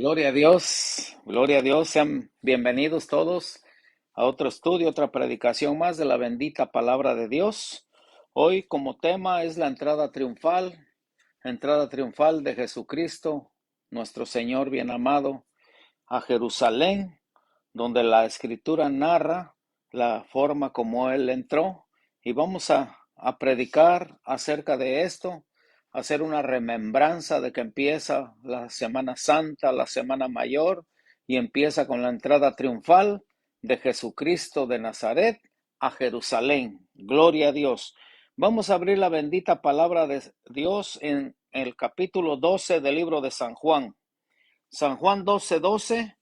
Gloria a Dios, sean bienvenidos todos a otro estudio, otra predicación más de la bendita palabra de Dios. Hoy como tema es la entrada triunfal de Jesucristo, nuestro Señor bien amado, a Jerusalén, donde la Escritura narra la forma como Él entró. Y vamos a predicar acerca de esto, hacer una remembranza de que empieza la Semana Santa, la Semana Mayor, y empieza con la entrada triunfal de Jesucristo de Nazaret a Jerusalén. Gloria a Dios. Vamos a abrir la bendita palabra de Dios en el capítulo 12 del libro de San Juan. San Juan 12:12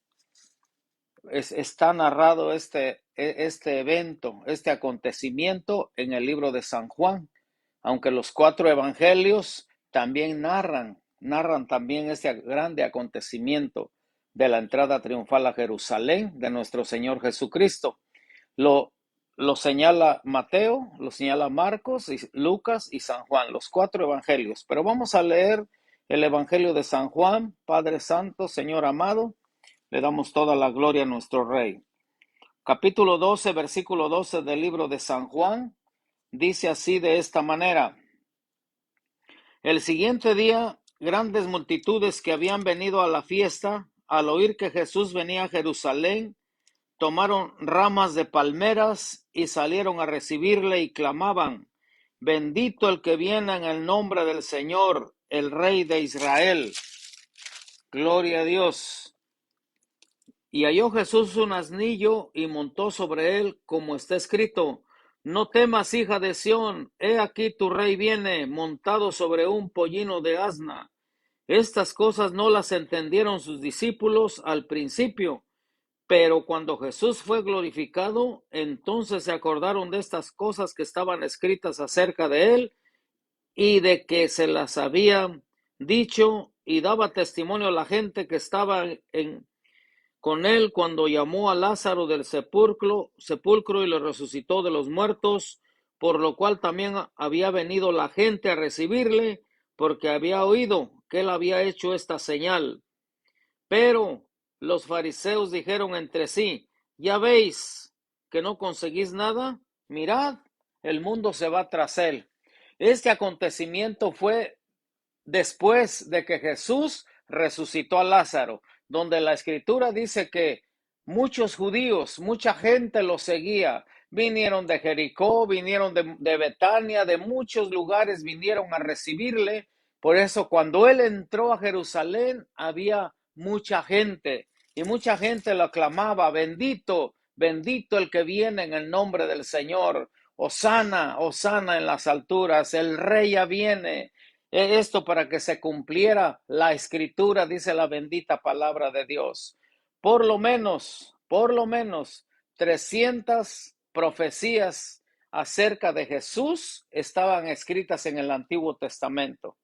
está narrado este evento, este acontecimiento en el libro de San Juan, aunque los cuatro evangelios también narran también este grande acontecimiento de la entrada triunfal a Jerusalén de nuestro Señor Jesucristo. Lo, lo señala Mateo, lo señala Marcos, y Lucas y San Juan, los cuatro evangelios. Pero vamos a leer el evangelio de San Juan. Padre Santo, Señor amado, le damos toda la gloria a nuestro Rey. Capítulo 12, versículo 12 del libro de San Juan, dice así de esta manera: El siguiente día, grandes multitudes que habían venido a la fiesta, al oír que Jesús venía a Jerusalén, tomaron ramas de palmeras y salieron a recibirle y clamaban: Bendito el que viene en el nombre del Señor, el Rey de Israel. Gloria a Dios. Y halló Jesús un asnillo y montó sobre él, como está escrito: No temas, hija de Sión, he aquí tu rey viene, montado sobre un pollino de asna. Estas cosas no las entendieron sus discípulos al principio, pero cuando Jesús fue glorificado, entonces se acordaron de estas cosas que estaban escritas acerca de él y de que se las había dicho, y daba testimonio a la gente que estaba con él cuando llamó a Lázaro del sepulcro y lo resucitó de los muertos, por lo cual también había venido la gente a recibirle, porque había oído que él había hecho esta señal. Pero los fariseos dijeron entre sí: ¿Ya veis que no conseguís nada? Mirad, el mundo se va tras él. Este acontecimiento fue después de que Jesús resucitó a Lázaro, donde la escritura dice que muchos judíos, mucha gente lo seguía. Vinieron de Jericó, vinieron de Betania, de muchos lugares vinieron a recibirle. Por eso cuando él entró a Jerusalén había mucha gente y mucha gente lo aclamaba: bendito, bendito el que viene en el nombre del Señor. Hosana, hosana en las alturas, el rey ya viene. Esto para que se cumpliera la escritura, dice la bendita palabra de Dios. Por lo menos 300 profecías acerca de Jesús estaban escritas en el Antiguo Testamento.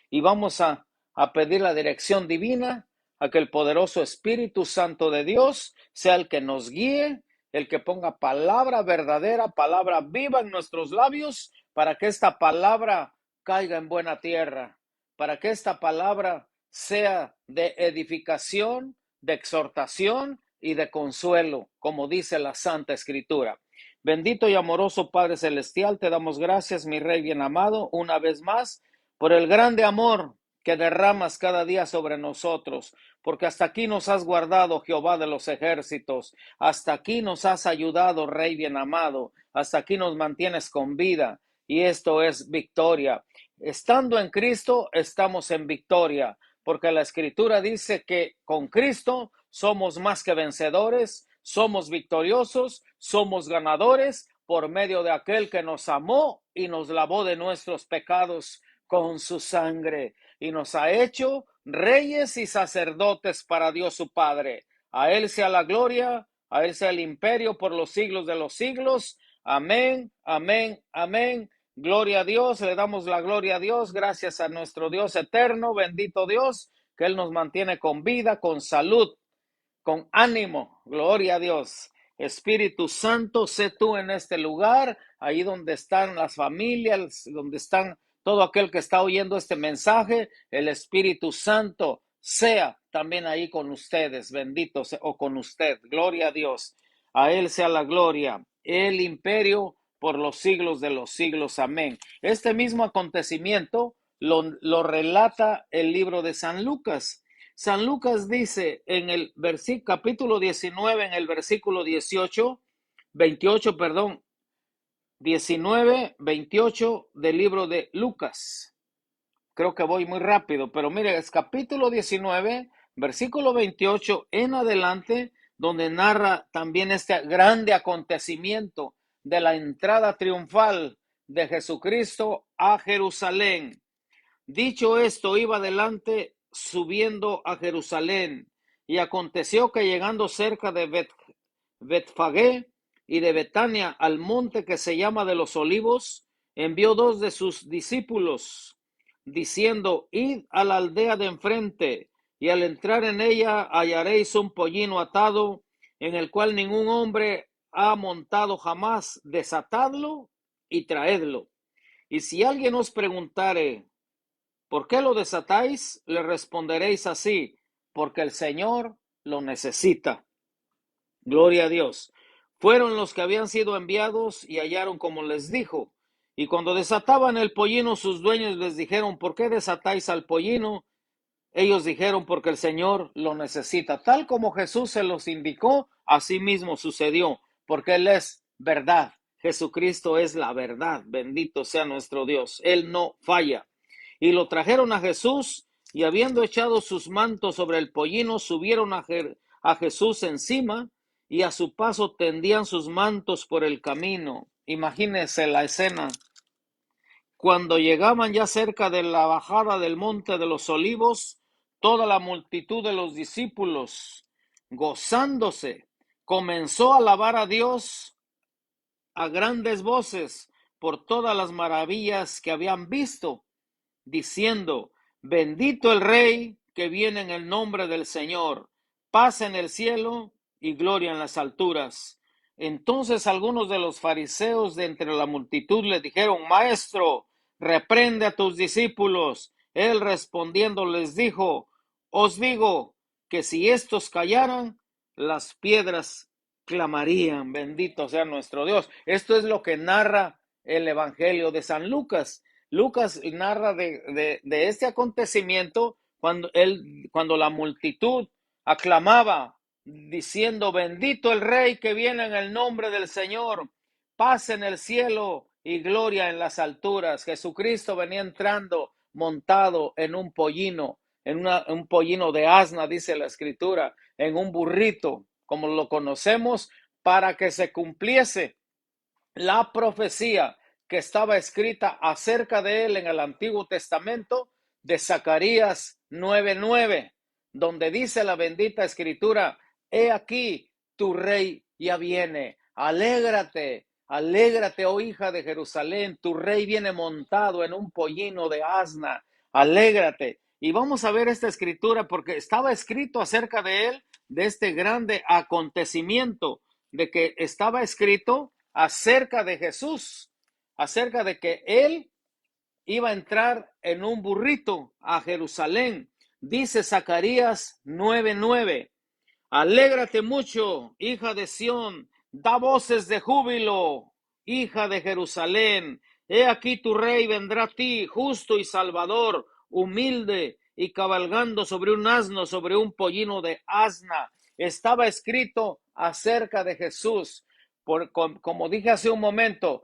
Y vamos a pedir la dirección divina, a que el poderoso Espíritu Santo de Dios sea el que nos guíe, el que ponga palabra verdadera, palabra viva en nuestros labios, para que esta palabra caiga en buena tierra, para que esta palabra sea de edificación, de exhortación y de consuelo, como dice la Santa Escritura. Bendito y amoroso Padre Celestial, te damos gracias, mi Rey bien amado, una vez más, por el grande amor que derramas cada día sobre nosotros, porque hasta aquí nos has guardado, Jehová de los ejércitos, hasta aquí nos has ayudado, Rey bien amado, hasta aquí nos mantienes con vida, y esto es victoria. Estando en Cristo, estamos en victoria, porque la Escritura dice que con Cristo somos más que vencedores, somos victoriosos, somos ganadores por medio de aquel que nos amó y nos lavó de nuestros pecados con su sangre y nos ha hecho reyes y sacerdotes para Dios su Padre. A Él sea la gloria, a Él sea el imperio por los siglos de los siglos. Amén, amén, amén. Gloria a Dios, le damos la gloria a Dios, gracias a nuestro Dios eterno, bendito Dios, que Él nos mantiene con vida, con salud, con ánimo. Gloria a Dios. Espíritu Santo, sé tú en este lugar, ahí donde están las familias, donde están todo aquel que está oyendo este mensaje. El Espíritu Santo sea también ahí con ustedes, bendito sea, o con usted, gloria a Dios. A Él sea la gloria, el imperio por los siglos de los siglos. Amén. Este mismo acontecimiento lo relata el libro de San Lucas. San Lucas dice en el capítulo 19, en el versículo 28, perdón, 19, 28 del libro de Lucas. Creo que voy muy rápido, pero mire, es capítulo 19, versículo 28 en adelante, donde narra también este grande acontecimiento de la entrada triunfal de Jesucristo a Jerusalén. Dicho esto, iba adelante subiendo a Jerusalén, y aconteció que llegando cerca de Betfagé y de Betania al monte que se llama de los Olivos, envió dos de sus discípulos, diciendo: Id a la aldea de enfrente, y al entrar en ella hallaréis un pollino atado, en el cual ningún hombre ha montado jamás. Desatadlo y traedlo. Y si alguien os preguntare: ¿por qué lo desatáis? Le responderéis así: porque el Señor lo necesita. Gloria a Dios. Fueron los que habían sido enviados y hallaron como les dijo. Y cuando desataban el pollino, sus dueños les dijeron: ¿por qué desatáis al pollino? Ellos dijeron: porque el Señor lo necesita. Tal como Jesús se los indicó, así mismo sucedió, porque Él es verdad. Jesucristo es la verdad. Bendito sea nuestro Dios. Él no falla. Y lo trajeron a Jesús, y habiendo echado sus mantos sobre el pollino, subieron a Jesús encima, y a su paso tendían sus mantos por el camino. Imagínense la escena. Cuando llegaban ya cerca de la bajada del monte de los Olivos, toda la multitud de los discípulos, gozándose, comenzó a alabar a Dios a grandes voces por todas las maravillas que habían visto, diciendo: bendito el Rey que viene en el nombre del Señor, paz en el cielo y gloria en las alturas. Entonces algunos de los fariseos de entre la multitud le dijeron: Maestro, reprende a tus discípulos. Él respondiendo les dijo: os digo que si estos callaran, las piedras clamarían. Bendito sea nuestro Dios. Esto es lo que narra el Evangelio de San Lucas. Lucas narra de este acontecimiento cuando la multitud aclamaba diciendo: bendito el Rey que viene en el nombre del Señor, paz en el cielo y gloria en las alturas. Jesucristo venía entrando montado en un pollino, un pollino de asna, dice la Escritura, en un burrito, como lo conocemos, para que se cumpliese la profecía que estaba escrita acerca de él en el Antiguo Testamento de Zacarías 9:9, donde dice la bendita Escritura: he aquí tu rey ya viene, alégrate, alégrate, oh hija de Jerusalén, tu rey viene montado en un pollino de asna, alégrate. Y vamos a ver esta escritura porque estaba escrito acerca de él, de este grande acontecimiento, de que estaba escrito acerca de Jesús, acerca de que él iba a entrar en un burrito a Jerusalén. Dice Zacarías 9:9: alégrate mucho, hija de Sión, da voces de júbilo, hija de Jerusalén. He aquí tu rey vendrá a ti, justo y salvador, humilde y cabalgando sobre un asno, sobre un pollino de asna. Estaba escrito acerca de Jesús. Como dije hace un momento,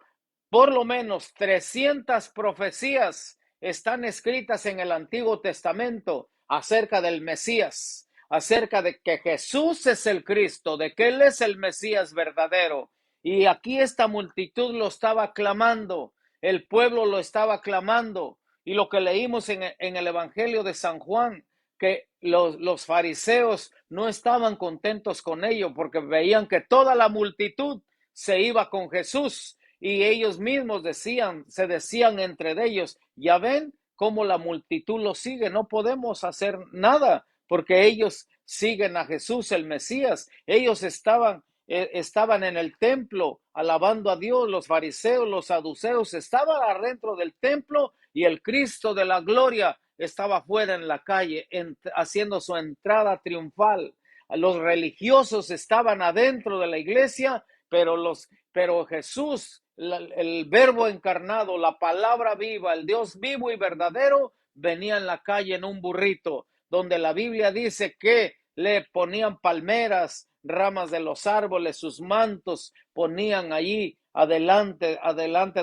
por lo menos 300 profecías están escritas en el Antiguo Testamento acerca del Mesías, acerca de que Jesús es el Cristo, de que Él es el Mesías verdadero. Y aquí esta multitud lo estaba clamando, el pueblo lo estaba clamando. Y lo que leímos en el Evangelio de San Juan, que los fariseos no estaban contentos con ello porque veían que toda la multitud se iba con Jesús, y ellos mismos se decían entre ellos: ya ven cómo la multitud lo sigue, no podemos hacer nada porque ellos siguen a Jesús el Mesías. Ellos estaban en el templo alabando a Dios, los fariseos, los saduceos estaban adentro del templo, y el Cristo de la gloria estaba fuera en la calle haciendo su entrada triunfal. Los religiosos estaban adentro de la iglesia, pero Jesús, el verbo encarnado, la palabra viva, el Dios vivo y verdadero, venía en la calle en un burrito, donde la Biblia dice que le ponían palmeras, ramas de los árboles, sus mantos, ponían allí adelante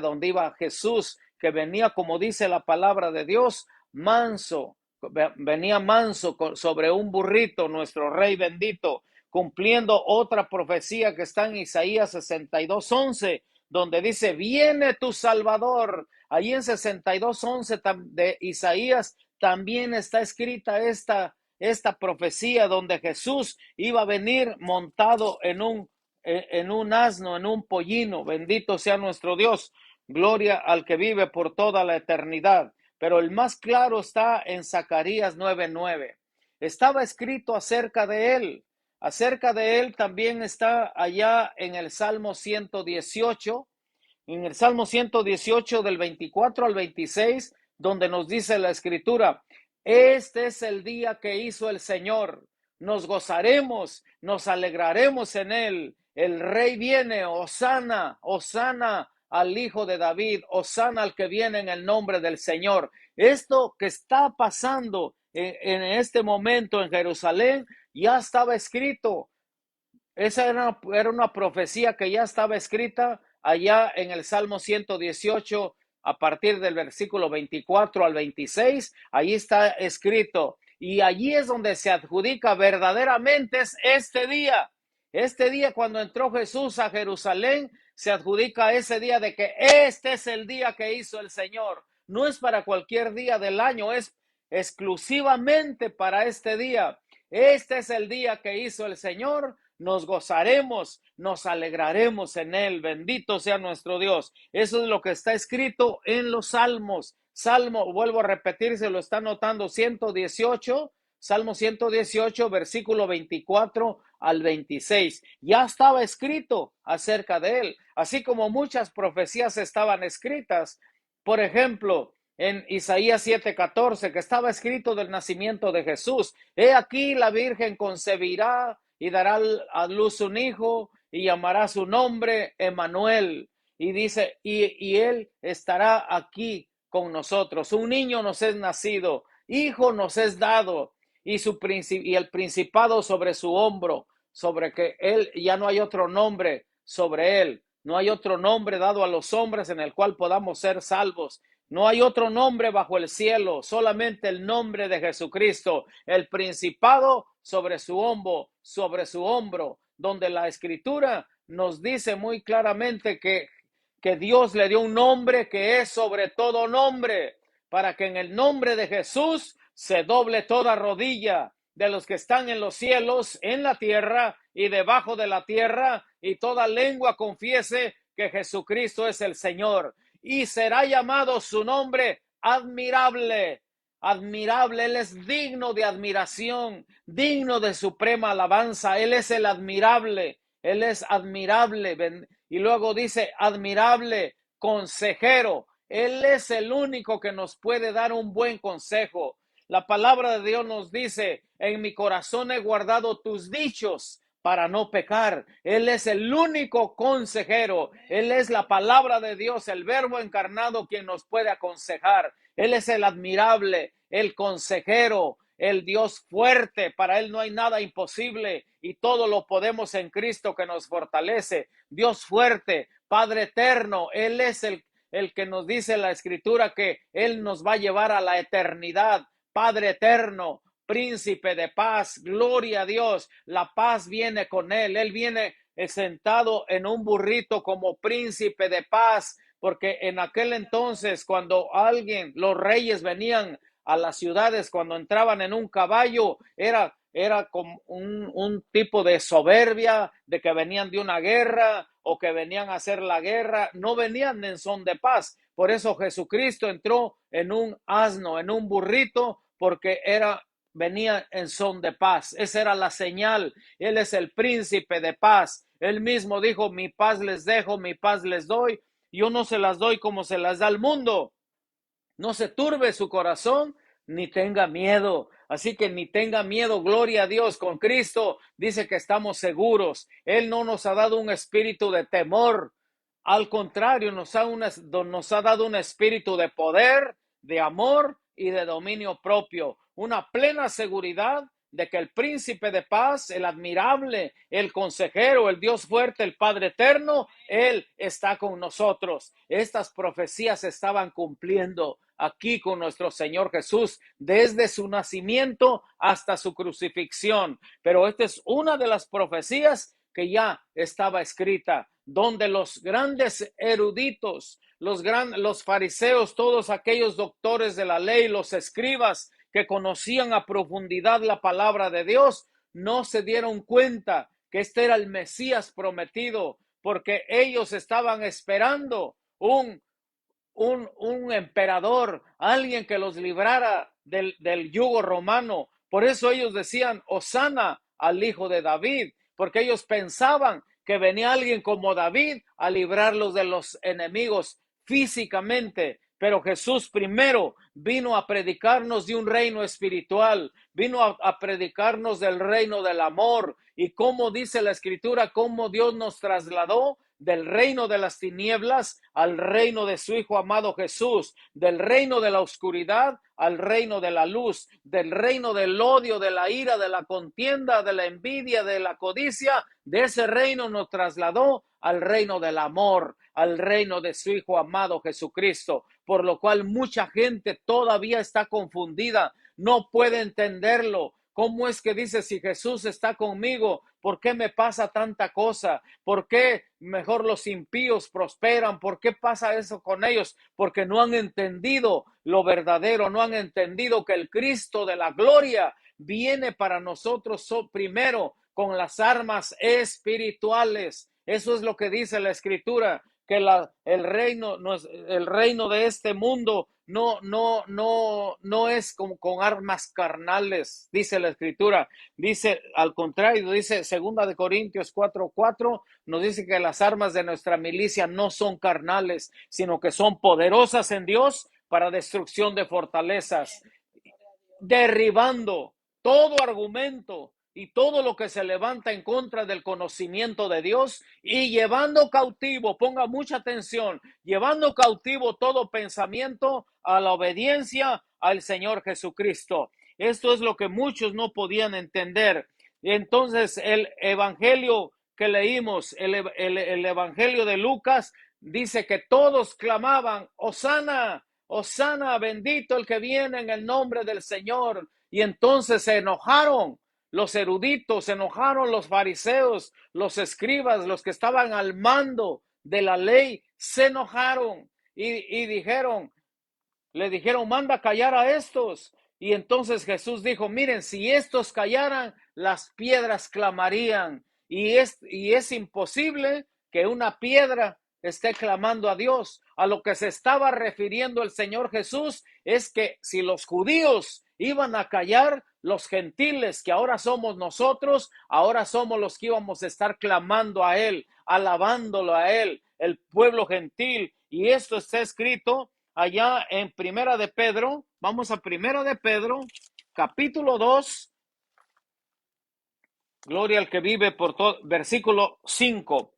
donde iba Jesús, que venía, como dice la palabra de Dios, manso, venía manso sobre un burrito, nuestro Rey bendito, cumpliendo otra profecía que está en Isaías 62:11, donde dice, viene tu Salvador. Allí en 62:11 de Isaías también está escrita esta profecía donde Jesús iba a venir montado en un asno, en un pollino. Bendito sea nuestro Dios. Gloria al que vive por toda la eternidad. Pero el más claro está en Zacarías 9:9. Estaba escrito acerca de él. Acerca de él también está allá en el Salmo 118, en el Salmo 118 del 24 al 26, donde nos dice la Escritura, este es el día que hizo el Señor, nos gozaremos, nos alegraremos en él, el Rey viene, hosana, hosana al Hijo de David, hosana al que viene en el nombre del Señor. Esto que está pasando en este momento en Jerusalén ya estaba escrito. Esa era una profecía que ya estaba escrita allá en el Salmo 118, a partir del versículo 24 al 26. Ahí está escrito. Y allí es donde se adjudica verdaderamente este día. Este día cuando entró Jesús a Jerusalén, se adjudica ese día de que este es el día que hizo el Señor. No es para cualquier día del año, es exclusivamente para este día. Este es el día que hizo el Señor, nos gozaremos, nos alegraremos en él. Bendito sea nuestro Dios. Eso es lo que está escrito en los salmos. Salmo, vuelvo a repetir, se lo está notando, 118, Salmo 118, versículo 24 al 26. Ya estaba escrito acerca de él, así como muchas profecías estaban escritas. Por ejemplo, en Isaías 7:14, que estaba escrito del nacimiento de Jesús. He aquí la Virgen concebirá y dará a luz un hijo y llamará su nombre Emmanuel. Y dice, y él estará aquí con nosotros. Un niño nos es nacido, hijo nos es dado, y el principado sobre su hombro, sobre que él, ya no hay otro nombre sobre él, no hay otro nombre dado a los hombres en el cual podamos ser salvos. No hay otro nombre bajo el cielo, solamente el nombre de Jesucristo, el principado sobre su hombro, donde la Escritura nos dice muy claramente que Dios le dio un nombre que es sobre todo nombre, para que en el nombre de Jesús se doble toda rodilla de los que están en los cielos, en la tierra y debajo de la tierra, y toda lengua confiese que Jesucristo es el Señor. Y será llamado su nombre admirable. Admirable, Él es digno de admiración, digno de suprema alabanza. Él es el admirable, Él es admirable. Y luego dice admirable, consejero. Él es el único que nos puede dar un buen consejo. La palabra de Dios nos dice, en mi corazón he guardado tus dichos para no pecar. Él es el único consejero. Él es la palabra de Dios, el verbo encarnado, quien nos puede aconsejar. Él es el admirable, el consejero, el Dios fuerte. Para Él no hay nada imposible y todo lo podemos en Cristo que nos fortalece. Dios fuerte, Padre eterno. Él es el que nos dice la Escritura que Él nos va a llevar a la eternidad. Padre eterno, príncipe de paz, gloria a Dios, la paz viene con él viene sentado en un burrito como príncipe de paz, porque en aquel entonces cuando los reyes venían a las ciudades, cuando entraban en un caballo, era como un tipo de soberbia, de que venían de una guerra o que venían a hacer la guerra, no venían en son de paz. Por eso Jesucristo entró en un asno, en un burrito, porque venía en son de paz. Esa era la señal. Él es el príncipe de paz. Él mismo dijo, mi paz les dejo, mi paz les doy. Yo no se las doy como se las da al mundo. No se turbe su corazón, ni tenga miedo. Así que ni tenga miedo, gloria a Dios. Con Cristo dice que estamos seguros. Él no nos ha dado un espíritu de temor. Al contrario, nos ha dado un espíritu de poder, de amor y de dominio propio. Una plena seguridad de que el príncipe de paz, el admirable, el consejero, el Dios fuerte, el Padre eterno, Él está con nosotros. Estas profecías se estaban cumpliendo aquí con nuestro Señor Jesús desde su nacimiento hasta su crucifixión. Pero esta es una de las profecías que ya estaba escrita, donde los grandes eruditos, los fariseos, todos aquellos doctores de la ley, los escribas que conocían a profundidad la palabra de Dios, no se dieron cuenta que este era el Mesías prometido, porque ellos estaban esperando un emperador, alguien que los librara del yugo romano. Por eso ellos decían, Hosana al hijo de David, porque ellos pensaban que venía alguien como David a librarlos de los enemigos físicamente. Pero Jesús primero vino a predicarnos de un reino espiritual, vino a predicarnos del reino del amor. Y como dice la Escritura, cómo Dios nos trasladó del reino de las tinieblas al reino de su Hijo amado Jesús, del reino de la oscuridad al reino de la luz, del reino del odio, de la ira, de la contienda, de la envidia, de la codicia. De ese reino nos trasladó al reino del amor, al reino de su Hijo amado Jesucristo, por lo cual mucha gente todavía está confundida, no puede entenderlo. ¿Cómo es que dice, si Jesús está conmigo, por qué me pasa tanta cosa? ¿Por qué mejor los impíos prosperan? ¿Por qué pasa eso con ellos? Porque no han entendido lo verdadero, no han entendido que el Cristo de la gloria viene para nosotros primero con las armas espirituales. Eso es lo que dice la Escritura, que el reino de este mundo no es con armas carnales, dice la Escritura. Dice, al contrario, dice 2 Corintios 4:4, nos dice que las armas de nuestra milicia no son carnales, sino que son poderosas en Dios para destrucción de fortalezas, derribando todo argumento y todo lo que se levanta en contra del conocimiento de Dios y llevando cautivo, ponga mucha atención, llevando cautivo todo pensamiento a la obediencia al Señor Jesucristo. Esto es lo que muchos no podían entender. Entonces el evangelio que leímos, el evangelio de Lucas, dice que todos clamaban, Hosana, Hosana, bendito el que viene en el nombre del Señor. Y entonces se enojaron los eruditos, se enojaron los fariseos, los escribas, los que estaban al mando de la ley, se enojaron y le dijeron, manda callar a estos. Y entonces Jesús dijo, miren, si estos callaran, las piedras clamarían. Y es imposible que una piedra esté clamando a Dios. A lo que se estaba refiriendo el Señor Jesús es que si los judíos iban a callar, los gentiles, que ahora somos nosotros, ahora somos los que íbamos a estar clamando a Él, alabándolo a Él, el pueblo gentil. Y esto está escrito allá en Primera de Pedro. Vamos a Primera de Pedro, capítulo 2. Gloria al que vive por todo. Versículo 5.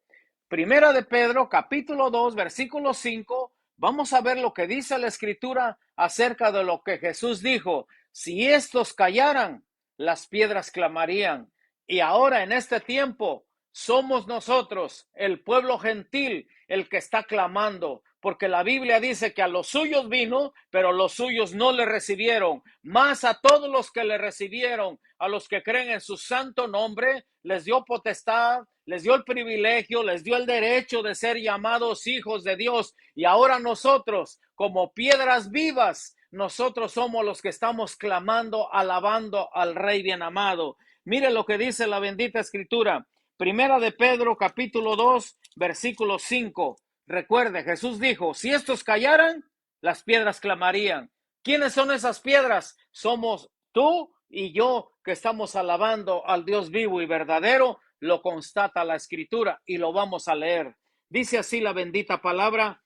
Primera de Pedro, capítulo 2, versículo 5. Vamos a ver lo que dice la Escritura acerca de lo que Jesús dijo. Si estos callaran, las piedras clamarían. Y ahora en este tiempo somos nosotros, el pueblo gentil, el que está clamando, porque la Biblia dice que a los suyos vino, pero los suyos no le recibieron. Mas a todos los que le recibieron, a los que creen en su santo nombre, les dio potestad, les dio el privilegio, les dio el derecho de ser llamados hijos de Dios. Y ahora nosotros, como piedras vivas, nosotros somos los que estamos clamando, alabando al Rey bien amado. Mire lo que dice la bendita Escritura. Primera de Pedro, capítulo 2, versículo 5. Recuerde, Jesús dijo, si estos callaran, las piedras clamarían. ¿Quiénes son esas piedras? Somos tú y yo, que estamos alabando al Dios vivo y verdadero. Lo constata la Escritura y lo vamos a leer. Dice así la bendita palabra,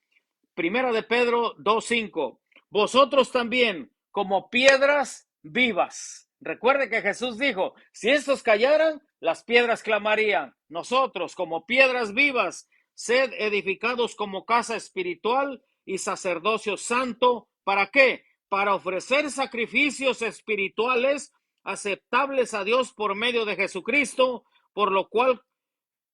Primera de Pedro 2:5. Vosotros también, como piedras vivas. Recuerde que Jesús dijo, si estos callaran, las piedras clamarían. Nosotros, como piedras vivas, sed edificados como casa espiritual y sacerdocio santo. ¿Para qué? Para ofrecer sacrificios espirituales aceptables a Dios por medio de Jesucristo, por lo cual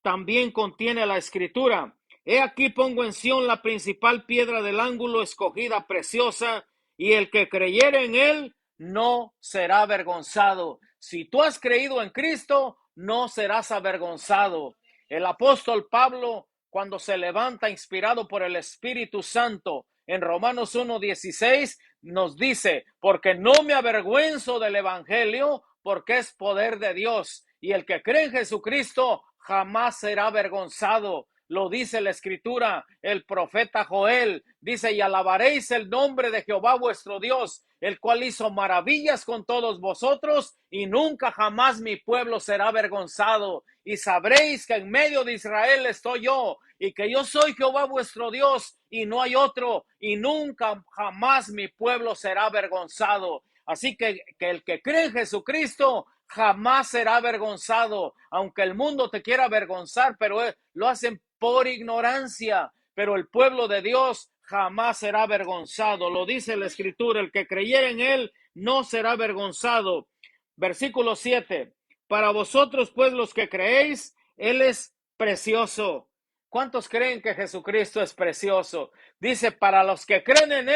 también contiene la escritura. He aquí pongo en Sión la principal piedra del ángulo, escogida, preciosa, y el que creyere en él no será avergonzado. Si tú has creído en Cristo, no serás avergonzado. El apóstol Pablo, cuando se levanta inspirado por el Espíritu Santo, en Romanos 1:16 nos dice, porque no me avergüenzo del evangelio, porque es poder de Dios, y el que cree en Jesucristo jamás será avergonzado. Lo dice la escritura, el profeta Joel dice, y alabaréis el nombre de Jehová vuestro Dios, el cual hizo maravillas con todos vosotros, y nunca jamás mi pueblo será avergonzado. Y sabréis que en medio de Israel estoy yo, y que yo soy Jehová vuestro Dios, y no hay otro, y nunca jamás mi pueblo será avergonzado. Así que el que cree en Jesucristo jamás será avergonzado, aunque el mundo te quiera avergonzar, pero lo hacen por ignorancia, pero el pueblo de Dios jamás será avergonzado. Lo dice la escritura, el que creyere en él no será avergonzado. Versículo 7, para vosotros pues los que creéis, él es precioso. ¿Cuántos creen que Jesucristo es precioso? Dice, para los que creen en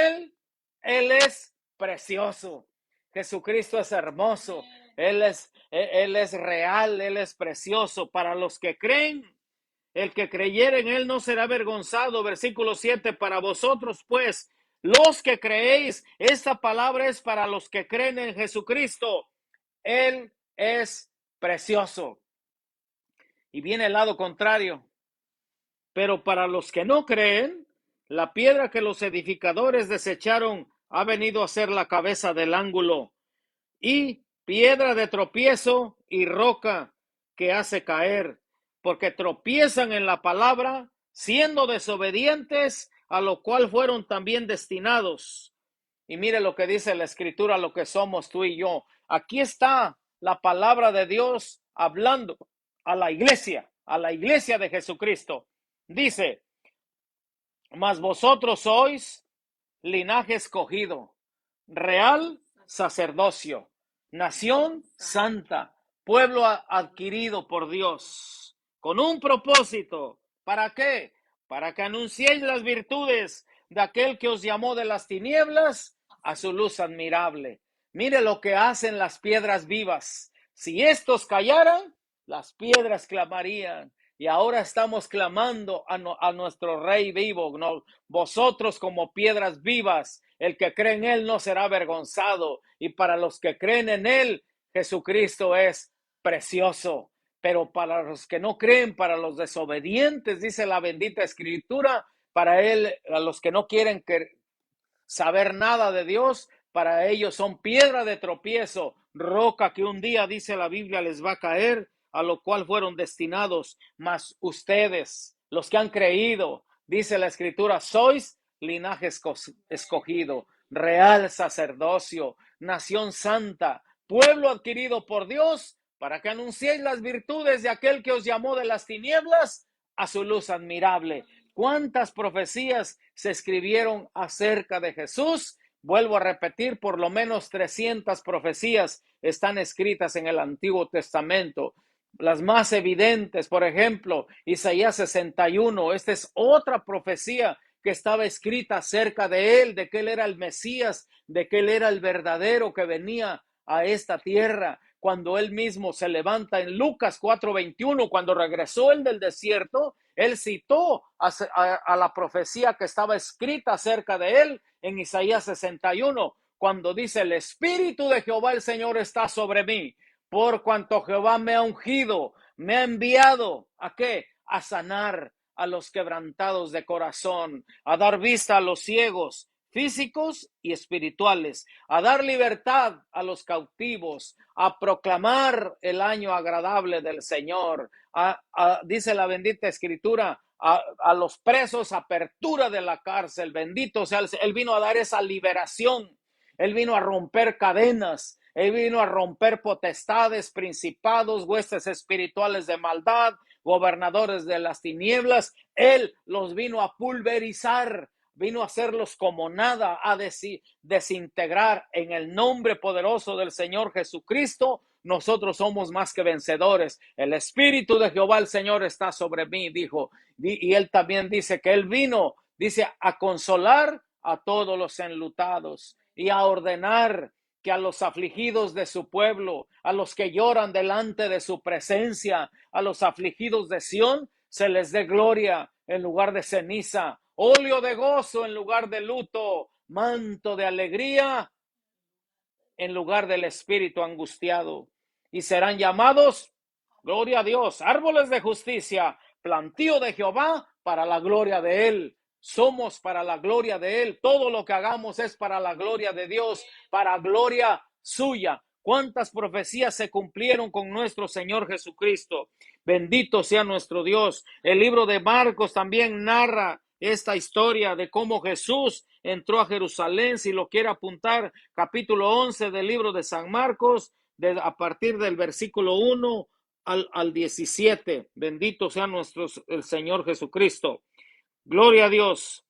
él es precioso. Jesucristo es hermoso, él es real, Él es precioso. Para los que creen, el que creyere en Él no será avergonzado. Versículo 7, para vosotros pues, los que creéis, esta palabra es para los que creen en Jesucristo. Él es precioso. Y viene el lado contrario. Pero para los que no creen, la piedra que los edificadores desecharon ha venido a ser la cabeza del ángulo y piedra de tropiezo y roca que hace caer, porque tropiezan en la palabra, siendo desobedientes, a lo cual fueron también destinados. Y mire lo que dice la escritura, lo que somos tú y yo. Aquí está la palabra de Dios hablando a la iglesia de Jesucristo. Dice, mas vosotros sois linaje escogido, real sacerdocio, nación santa, pueblo adquirido por Dios, con un propósito. ¿Para qué? Para que anunciéis las virtudes de aquel que os llamó de las tinieblas a su luz admirable. Mire lo que hacen las piedras vivas. Si estos callaran, las piedras clamarían. Y ahora estamos clamando a nuestro Rey vivo. ¿No? Vosotros como piedras vivas, el que cree en Él no será avergonzado. Y para los que creen en Él, Jesucristo es precioso. Pero para los que no creen, para los desobedientes, dice la bendita escritura, para Él, a los que no quieren saber nada de Dios, para ellos son piedra de tropiezo, roca que un día, dice la Biblia, les va a caer, a lo cual fueron destinados. Mas ustedes, los que han creído, dice la escritura, sois linaje escogido, real sacerdocio, nación santa, pueblo adquirido por Dios, para que anunciéis las virtudes de aquel que os llamó de las tinieblas a su luz admirable. ¿Cuántas profecías se escribieron acerca de Jesús? Vuelvo a repetir, por lo menos 300 profecías están escritas en el Antiguo Testamento. Las más evidentes, por ejemplo, Isaías 61, esta es otra profecía que estaba escrita acerca de él, de que él era el Mesías, de que él era el verdadero que venía a esta tierra. Cuando él mismo se levanta en Lucas 4:21, cuando regresó él del desierto, él citó a la profecía que estaba escrita acerca de él en Isaías 61, cuando dice, el Espíritu de Jehová el Señor está sobre mí, por cuanto Jehová me ha ungido, me ha enviado, ¿a qué? A sanar a los quebrantados de corazón, a dar vista a los ciegos, físicos y espirituales, a dar libertad a los cautivos, a proclamar el año agradable del Señor, dice la bendita escritura, a los presos apertura de la cárcel, bendito sea, él vino a dar esa liberación. Él vino a romper cadenas. Él vino a romper potestades, principados, huestes espirituales de maldad, gobernadores de las tinieblas. Él los vino a pulverizar, vino a hacerlos como nada, a desintegrar. En el nombre poderoso del Señor Jesucristo, nosotros somos más que vencedores. El Espíritu de Jehová el Señor está sobre mí, dijo. Y él también dice que él vino, dice, a consolar a todos los enlutados y a ordenar que a los afligidos de su pueblo, a los que lloran delante de su presencia, a los afligidos de Sión, se les dé gloria en lugar de ceniza, óleo de gozo en lugar de luto, manto de alegría en lugar del espíritu angustiado. Y serán llamados, gloria a Dios, árboles de justicia, plantío de Jehová para la gloria de él. Somos para la gloria de él. Todo lo que hagamos es para la gloria de Dios, para gloria suya. ¿Cuántas profecías se cumplieron con nuestro Señor Jesucristo? Bendito sea nuestro Dios. El libro de Marcos también narra esta historia de cómo Jesús entró a Jerusalén. Si lo quiere apuntar, capítulo 11 del libro de San Marcos, a partir del versículo 1 al 17. Bendito sea el Señor Jesucristo. Gloria a Dios.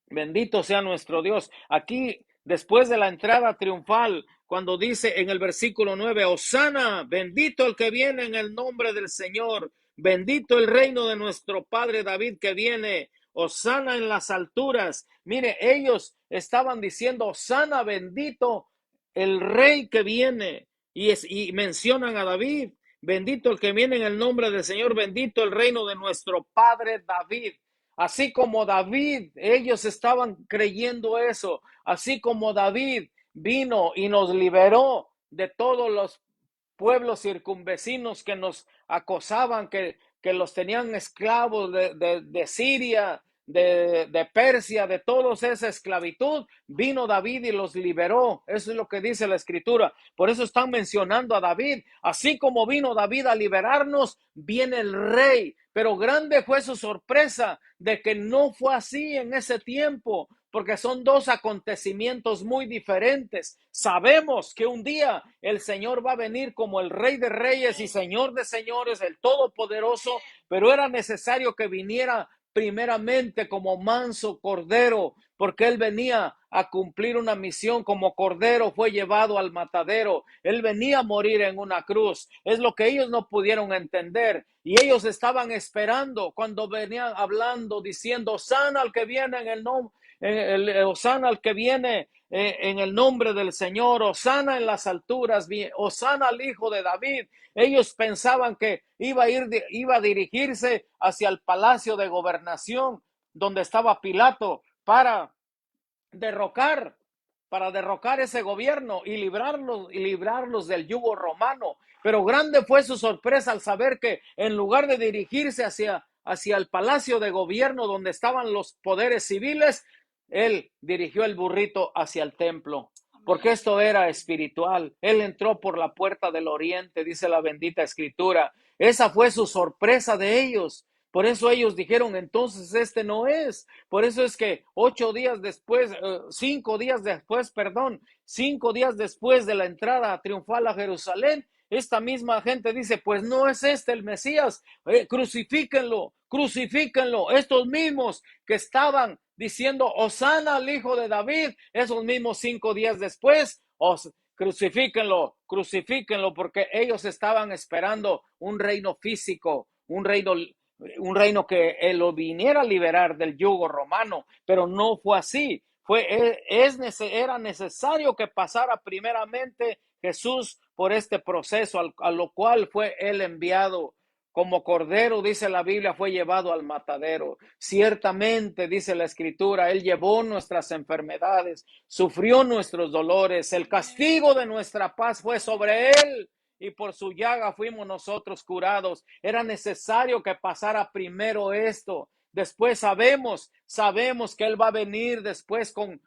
Bendito sea nuestro Dios. Aquí, después de la entrada triunfal, cuando dice en el versículo 9, Hosana, bendito el que viene en el nombre del Señor, bendito el reino de nuestro Padre David que viene, Hosana en las alturas. Mire, ellos estaban diciendo, Hosana, bendito el rey que viene, y mencionan a David, bendito el que viene en el nombre del Señor, bendito el reino de nuestro Padre David. Así como David, ellos estaban creyendo eso, así como David vino y nos liberó de todos los pueblos circunvecinos que nos acosaban, que los tenían esclavos de Siria, de Persia, de toda esa esclavitud, vino David y los liberó. Eso es lo que dice la Escritura. Por eso están mencionando a David. Así como vino David a liberarnos, viene el rey. Pero grande fue su sorpresa de que no fue así en ese tiempo, porque son dos acontecimientos muy diferentes. Sabemos que un día el Señor va a venir como el Rey de Reyes y Señor de Señores, el Todopoderoso, pero era necesario que viniera primeramente como manso cordero, porque él venía a cumplir una misión. Como cordero fue llevado al matadero, él venía a morir en una cruz. Es lo que ellos no pudieron entender, y ellos estaban esperando cuando venían hablando, diciendo, sana al que viene en el nombre, Hosana al que viene en el nombre del Señor, Hosana en las alturas, Hosana al hijo de David. Ellos pensaban que iba a dirigirse hacia el palacio de gobernación donde estaba Pilato para derrocar ese gobierno y librarlos del yugo romano. Pero grande fue su sorpresa al saber que en lugar de dirigirse hacia el palacio de gobierno donde estaban los poderes civiles, él dirigió el burrito hacia el templo, porque esto era espiritual. Él entró por la puerta del oriente, dice la bendita Escritura. Esa fue su sorpresa de ellos. Por eso ellos dijeron, entonces este no es. Por eso es que 5 días después de la entrada triunfal a Jerusalén, esta misma gente dice, pues no es este el Mesías, crucifíquenlo. Estos mismos que estaban diciendo, Hosana al hijo de David, esos mismos 5 días después, crucifíquenlo, porque ellos estaban esperando un reino físico, un reino que lo viniera a liberar del yugo romano, pero no fue así. Era necesario que pasara primeramente Jesús por este proceso, a lo cual fue él enviado. Como cordero, dice la Biblia, fue llevado al matadero. Ciertamente, dice la Escritura, él llevó nuestras enfermedades, sufrió nuestros dolores, el castigo de nuestra paz fue sobre él, y por su llaga fuimos nosotros curados. Era necesario que pasara primero esto. Después sabemos que él va a venir después con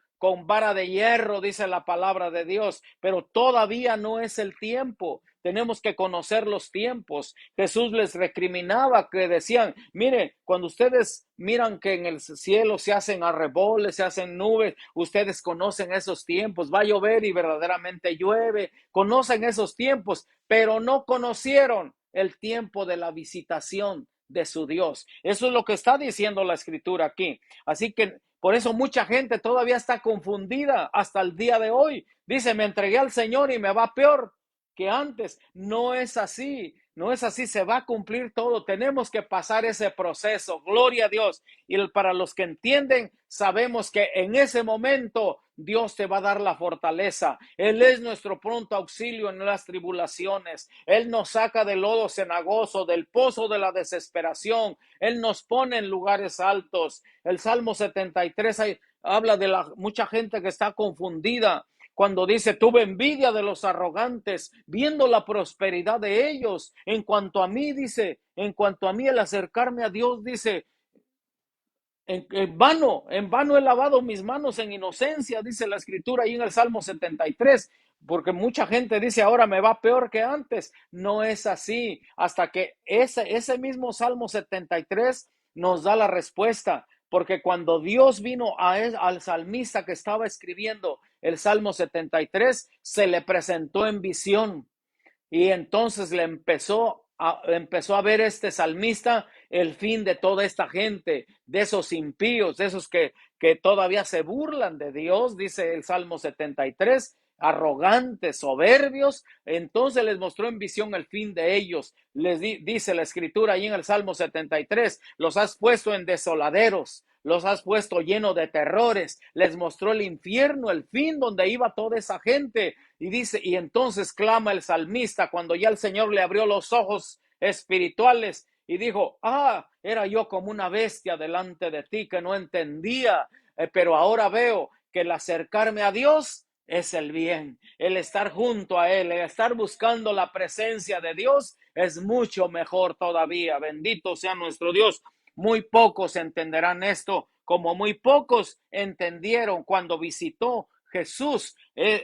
vara de hierro, dice la palabra de Dios, pero todavía no es el tiempo. tenemos que conocer los tiempos. Jesús les recriminaba que decían, mire, cuando ustedes miran que en el cielo se hacen arreboles, se hacen nubes, ustedes conocen esos tiempos, va a llover y verdaderamente llueve, conocen esos tiempos, pero no conocieron el tiempo de la visitación de su Dios. Eso es lo que está diciendo la escritura aquí. Así que por eso mucha gente todavía está confundida hasta el día de hoy. Dice, me entregué al Señor y me va peor que antes. No es así, no es así, se va a cumplir todo. Tenemos que pasar ese proceso, gloria a Dios. Y para los que entienden, sabemos que en ese momento Dios te va a dar la fortaleza. Él es nuestro pronto auxilio en las tribulaciones. Él nos saca del lodo cenagoso, del pozo de la desesperación. Él nos pone en lugares altos. El Salmo 73 habla de mucha gente que está confundida cuando dice, tuve envidia de los arrogantes, viendo la prosperidad de ellos. En cuanto a mí, dice, en cuanto a mí el acercarme a Dios, dice, en vano he lavado mis manos en inocencia, dice la escritura ahí en el Salmo 73, porque mucha gente dice, ahora me va peor que antes. No es así, hasta que ese mismo Salmo 73 nos da la respuesta. Porque cuando Dios vino al salmista que estaba escribiendo el Salmo 73, se le presentó en visión. Y entonces empezó a ver este salmista el fin de toda esta gente, de esos impíos, de esos que todavía se burlan de Dios, dice el Salmo 73, arrogantes, soberbios. Entonces les mostró en visión el fin de ellos. Dice la escritura ahí en el Salmo 73, los has puesto en desoladeros, los has puesto lleno de terrores. Les mostró el infierno, el fin donde iba toda esa gente. Y dice, y entonces clama el salmista cuando ya el Señor le abrió los ojos espirituales y dijo, era yo como una bestia delante de ti que no entendía, pero ahora veo que el acercarme a Dios es el bien, el estar junto a Él, el estar buscando la presencia de Dios es mucho mejor todavía. Bendito sea nuestro Dios. Muy pocos entenderán esto, como muy pocos entendieron cuando visitó Jesús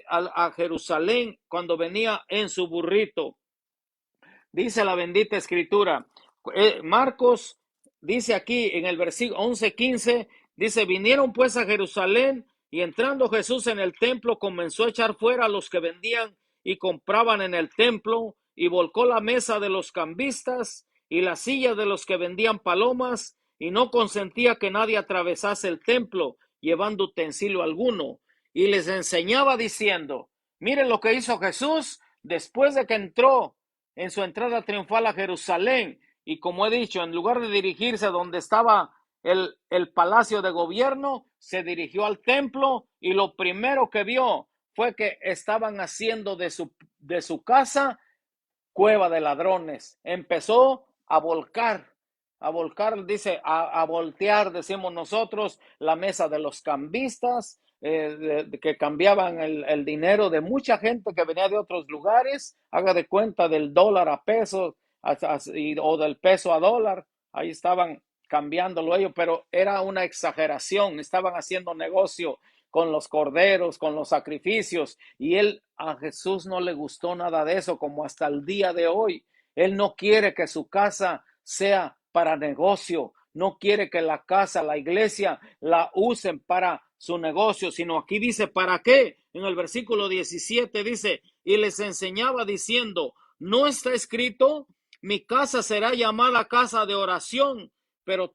a Jerusalén, cuando venía en su burrito. Dice la bendita escritura, Marcos dice aquí en el versículo 11:15, dice, vinieron pues a Jerusalén y entrando Jesús en el templo comenzó a echar fuera a los que vendían y compraban en el templo y volcó la mesa de los cambistas y las sillas de los que vendían palomas y no consentía que nadie atravesase el templo llevando utensilio alguno y les enseñaba diciendo, miren lo que hizo Jesús después de que entró en su entrada triunfal a Jerusalén. Y como he dicho, en lugar de dirigirse a donde estaba el palacio de gobierno, se dirigió al templo y lo primero que vio fue que estaban haciendo de su casa cueva de ladrones. Empezó a volcar, dice, a voltear, decimos nosotros, la mesa de los cambistas, que cambiaban el dinero de mucha gente que venía de otros lugares. Haga de cuenta del dólar a peso o del peso a dólar. Ahí estaban cambiándolo ellos, pero era una exageración. Estaban haciendo negocio con los corderos, con los sacrificios, y a Jesús no le gustó nada de eso, como hasta el día de hoy. Él no quiere que su casa sea para negocio, no quiere que la casa, la iglesia, la usen para su negocio, sino aquí dice, ¿para qué? En el versículo 17 dice, y les enseñaba diciendo, ¿no está escrito? Mi casa será llamada casa de oración, pero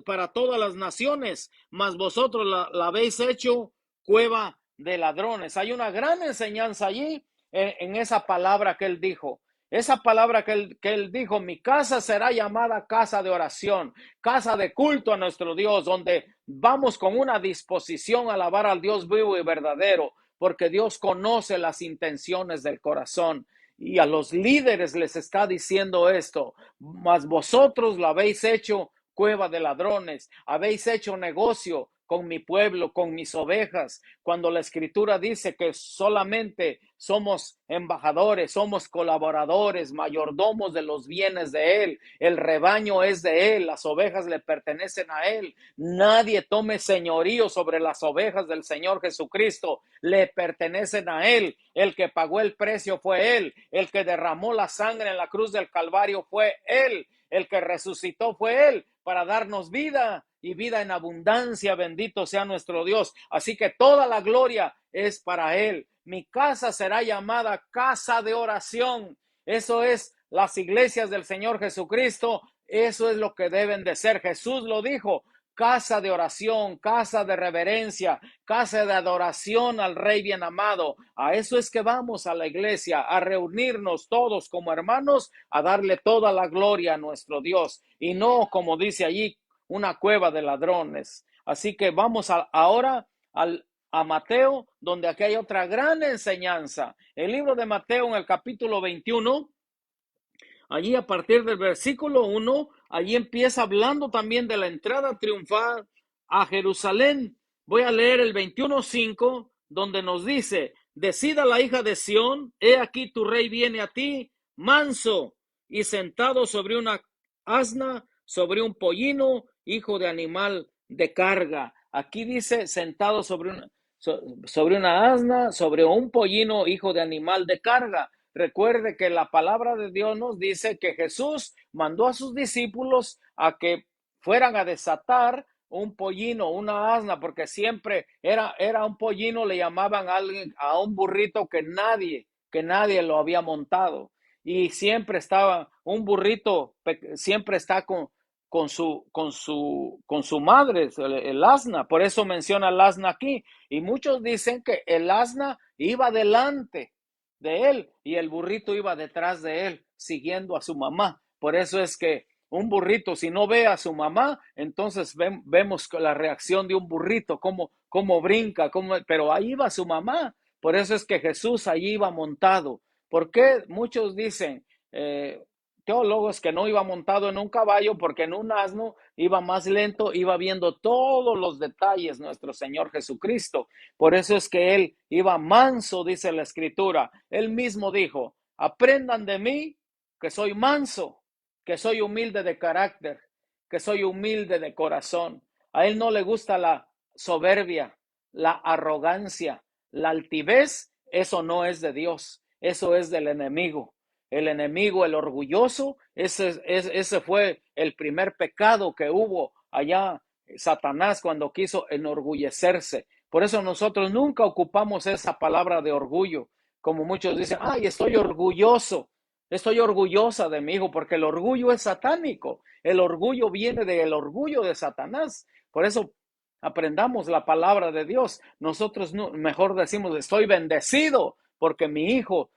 para todas las naciones, mas vosotros la habéis hecho cueva de ladrones. Hay una gran enseñanza allí en esa palabra que él dijo. Esa palabra que él dijo, mi casa será llamada casa de oración, casa de culto a nuestro Dios, donde vamos con una disposición a alabar al Dios vivo y verdadero, porque Dios conoce las intenciones del corazón. Y a los líderes les está diciendo esto, mas vosotros lo habéis hecho cueva de ladrones, habéis hecho negocio con mi pueblo, con mis ovejas. Cuando la Escritura dice que solamente somos embajadores, somos colaboradores, mayordomos de los bienes de Él. El rebaño es de Él, las ovejas le pertenecen a Él. Nadie tome señorío sobre las ovejas del Señor Jesucristo, le pertenecen a Él. El que pagó el precio fue Él, el que derramó la sangre en la cruz del Calvario fue Él, el que resucitó fue Él para darnos vida y vida en abundancia. Bendito sea nuestro Dios. Así que toda la gloria es para Él. Mi casa será llamada casa de oración. Eso es las iglesias del Señor Jesucristo. Eso es lo que deben de ser. Jesús lo dijo: casa de oración, casa de reverencia, casa de adoración al Rey bien amado. A eso es que vamos a la iglesia, a reunirnos todos como hermanos, a darle toda la gloria a nuestro Dios, y no, como dice allí, una cueva de ladrones. Así que vamos ahora a Mateo, donde aquí hay otra gran enseñanza. El libro de Mateo, en el capítulo 21, allí a partir del versículo 1, allí empieza hablando también de la entrada triunfal a Jerusalén. Voy a leer el 21:5, donde nos dice: decida la hija de Sión, he aquí tu rey viene a ti, manso y sentado sobre una asna, sobre un pollino, hijo de animal de carga. Aquí dice sentado sobre una asna, sobre un pollino, hijo de animal de carga. Recuerde que la palabra de Dios nos dice que Jesús mandó a sus discípulos a que fueran a desatar un pollino, una asna, porque siempre era un pollino, le llamaban a un burrito que nadie lo había montado. Y siempre estaba un burrito, siempre está con su madre, el asna. Por eso menciona el asna aquí. Y muchos dicen que el asna iba delante de él y el burrito iba detrás de él, siguiendo a su mamá. Por eso es que un burrito, si no ve a su mamá, entonces vemos la reacción de un burrito, cómo brinca, pero ahí va su mamá. Por eso es que Jesús allí iba montado. ¿Por qué muchos dicen, teólogos, que no iba montado en un caballo? Porque en un asno iba más lento, iba viendo todos los detalles nuestro Señor Jesucristo. Por eso es que Él iba manso, dice la Escritura. Él mismo dijo: aprendan de mí, que soy manso, que soy humilde de carácter, que soy humilde de corazón. A Él no le gusta la soberbia, la arrogancia, la altivez. Eso no es de Dios, eso es del enemigo. El enemigo, el orgulloso, ese fue el primer pecado que hubo allá, Satanás, cuando quiso enorgullecerse. Por eso nosotros nunca ocupamos esa palabra de orgullo, como muchos dicen: ay, estoy orgulloso, estoy orgullosa de mi hijo, porque el orgullo es satánico. El orgullo viene del orgullo de Satanás. Por eso aprendamos la palabra de Dios. Nosotros mejor decimos: estoy bendecido porque mi hijo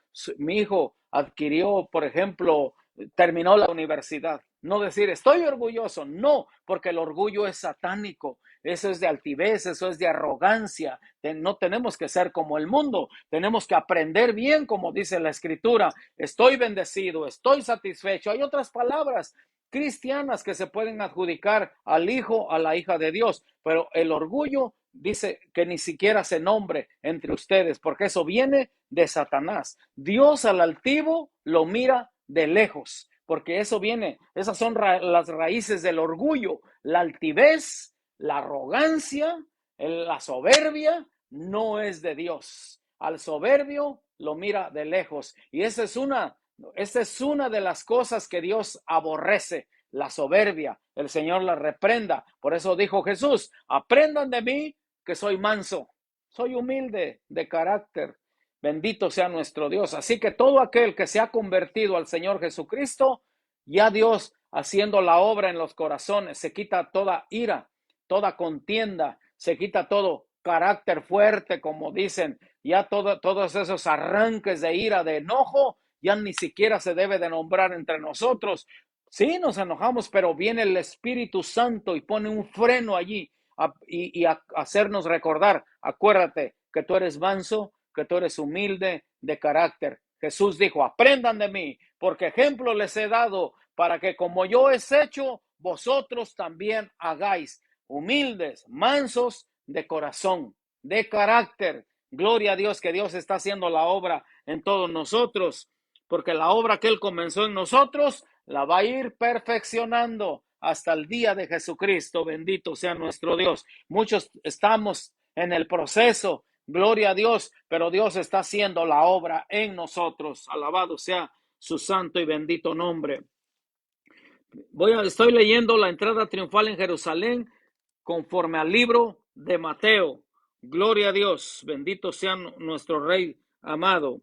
adquirió, por ejemplo, terminó la universidad. No decir estoy orgulloso, no, porque el orgullo es satánico. Eso es de altivez, eso es de arrogancia. No tenemos que ser como el mundo, tenemos que aprender bien, como dice la Escritura: estoy bendecido, estoy satisfecho. Hay otras palabras cristianas que se pueden adjudicar al hijo, a la hija de Dios, pero el orgullo dice que ni siquiera se nombre entre ustedes, porque eso viene de Satanás. Dios al altivo lo mira de lejos, porque eso viene, esas son las raíces del orgullo, la altivez, la arrogancia, la soberbia. No es de Dios. Al soberbio lo mira de lejos, y esa es una de las cosas que Dios aborrece, la soberbia. El Señor la reprenda. Por eso dijo Jesús: aprendan de mí, que soy manso, soy humilde de carácter. Bendito sea nuestro Dios. Así que todo aquel que se ha convertido al Señor Jesucristo, ya Dios haciendo la obra en los corazones, se quita toda ira, toda contienda, se quita todo carácter fuerte, como dicen, ya todos esos arranques de ira, de enojo, ya ni siquiera se debe de nombrar entre nosotros. Sí, nos enojamos, pero viene el Espíritu Santo y pone un freno allí y a hacernos recordar: acuérdate que tú eres manso, que tú eres humilde de carácter. Jesús dijo: aprendan de mí, porque ejemplo les he dado, para que como yo he hecho, vosotros también hagáis. Humildes, mansos de corazón, de carácter. Gloria a Dios que Dios está haciendo la obra en todos nosotros, porque la obra que Él comenzó en nosotros la va a ir perfeccionando hasta el día de Jesucristo. Bendito sea nuestro Dios. Muchos estamos en el proceso, gloria a Dios, pero Dios está haciendo la obra en nosotros. Alabado sea su santo y bendito nombre. Estoy leyendo la entrada triunfal en Jerusalén conforme al libro de Mateo. Gloria a Dios, bendito sea nuestro Rey amado.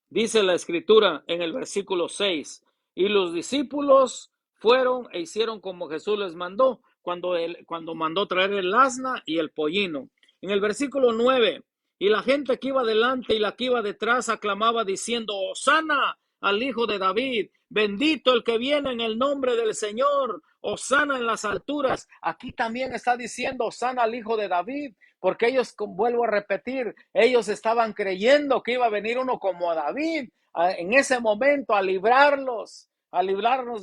Dice la Escritura en el versículo 6, y los discípulos fueron e hicieron como Jesús les mandó, cuando mandó traer el asna y el pollino. En el versículo 9, y la gente que iba delante y la que iba detrás aclamaba diciendo, Hosana al Hijo de David, bendito el que viene en el nombre del Señor, Hosana en las alturas. Aquí también está diciendo Hosana al Hijo de David, porque ellos, vuelvo a repetir, ellos estaban creyendo que iba a venir uno como David en ese momento a librarnos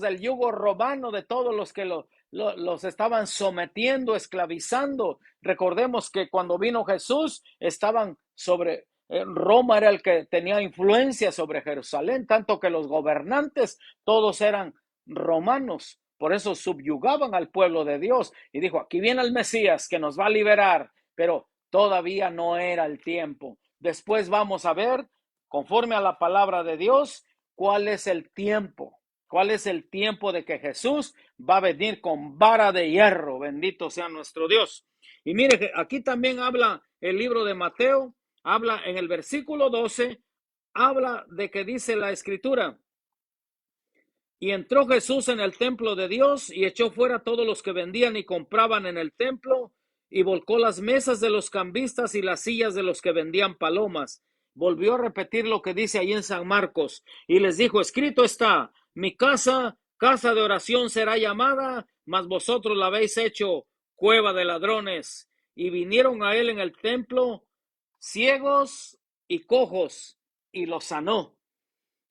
del yugo romano, de todos los que los estaban sometiendo, esclavizando. Recordemos que cuando vino Jesús estaban sobre Roma, era el que tenía influencia sobre Jerusalén, tanto que los gobernantes todos eran romanos. Por eso subyugaban al pueblo de Dios y dijo, aquí viene el Mesías que nos va a liberar, pero todavía no era el tiempo. Después vamos a ver, conforme a la palabra de Dios, cuál es el tiempo. ¿Cuál es el tiempo de que Jesús va a venir con vara de hierro? Bendito sea nuestro Dios. Y mire que aquí también habla el libro de Mateo, habla en el versículo 12, habla de que dice la Escritura, y entró Jesús en el templo de Dios y echó fuera a todos los que vendían y compraban en el templo y volcó las mesas de los cambistas y las sillas de los que vendían palomas. Volvió a repetir lo que dice ahí en San Marcos y les dijo, escrito está, mi casa, casa de oración será llamada, mas vosotros la habéis hecho cueva de ladrones. Y vinieron a él en el templo ciegos y cojos y los sanó.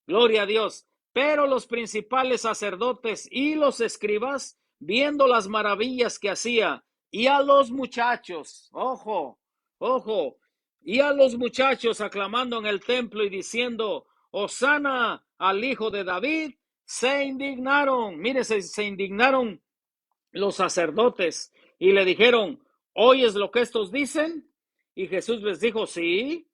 Gloria a Dios. Pero los principales sacerdotes y los escribas, viendo las maravillas que hacía, y a los muchachos, ojo, y a los muchachos aclamando en el templo y diciendo, Hosana al Hijo de David, se indignaron. Mire, se indignaron los sacerdotes y le dijeron, ¿oyes lo que estos dicen? Y Jesús les dijo, sí,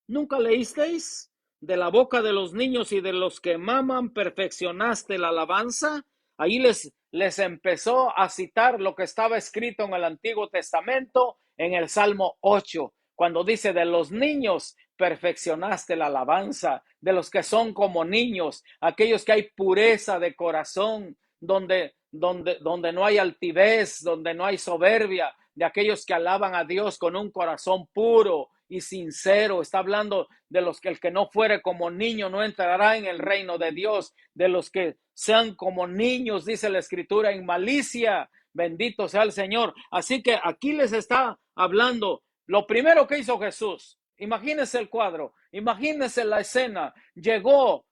¿nunca leísteis? De la boca de los niños y de los que maman perfeccionaste la alabanza. Ahí les empezó a citar lo que estaba escrito en el Antiguo Testamento, en el Salmo 8, cuando dice, de los niños perfeccionaste la alabanza, de los que son como niños, aquellos que hay pureza de corazón, donde no hay altivez, donde no hay soberbia, de aquellos que alaban a Dios con un corazón puro y sincero. Está hablando de los que el que no fuere como niño no entrará en el reino de Dios, de los que sean como niños, dice la Escritura, en malicia. Bendito sea el Señor. Así que aquí les está hablando. Lo primero que hizo Jesús, imagínense el cuadro, imagínense la escena, llegó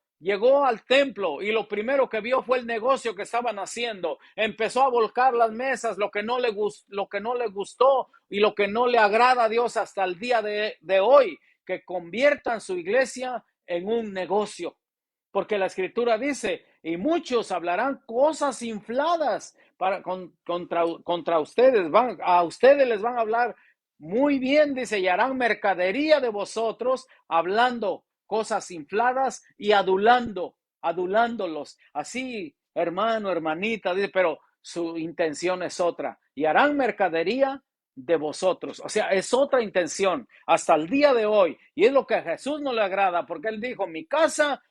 al templo y lo primero que vio fue el negocio que estaban haciendo. Empezó a volcar las mesas, lo que no le gustó y lo que no le agrada a Dios hasta el día de hoy, que conviertan su iglesia en un negocio. Porque la Escritura dice, y muchos hablarán cosas infladas contra ustedes. A ustedes les van a hablar muy bien, dice, y harán mercadería de vosotros, hablando cosas infladas y adulándolos. Así, hermano, hermanita, dice, pero su intención es otra. Y harán mercadería de vosotros. O sea, es otra intención hasta el día de hoy. Y es lo que a Jesús no le agrada, porque él dijo, mi casa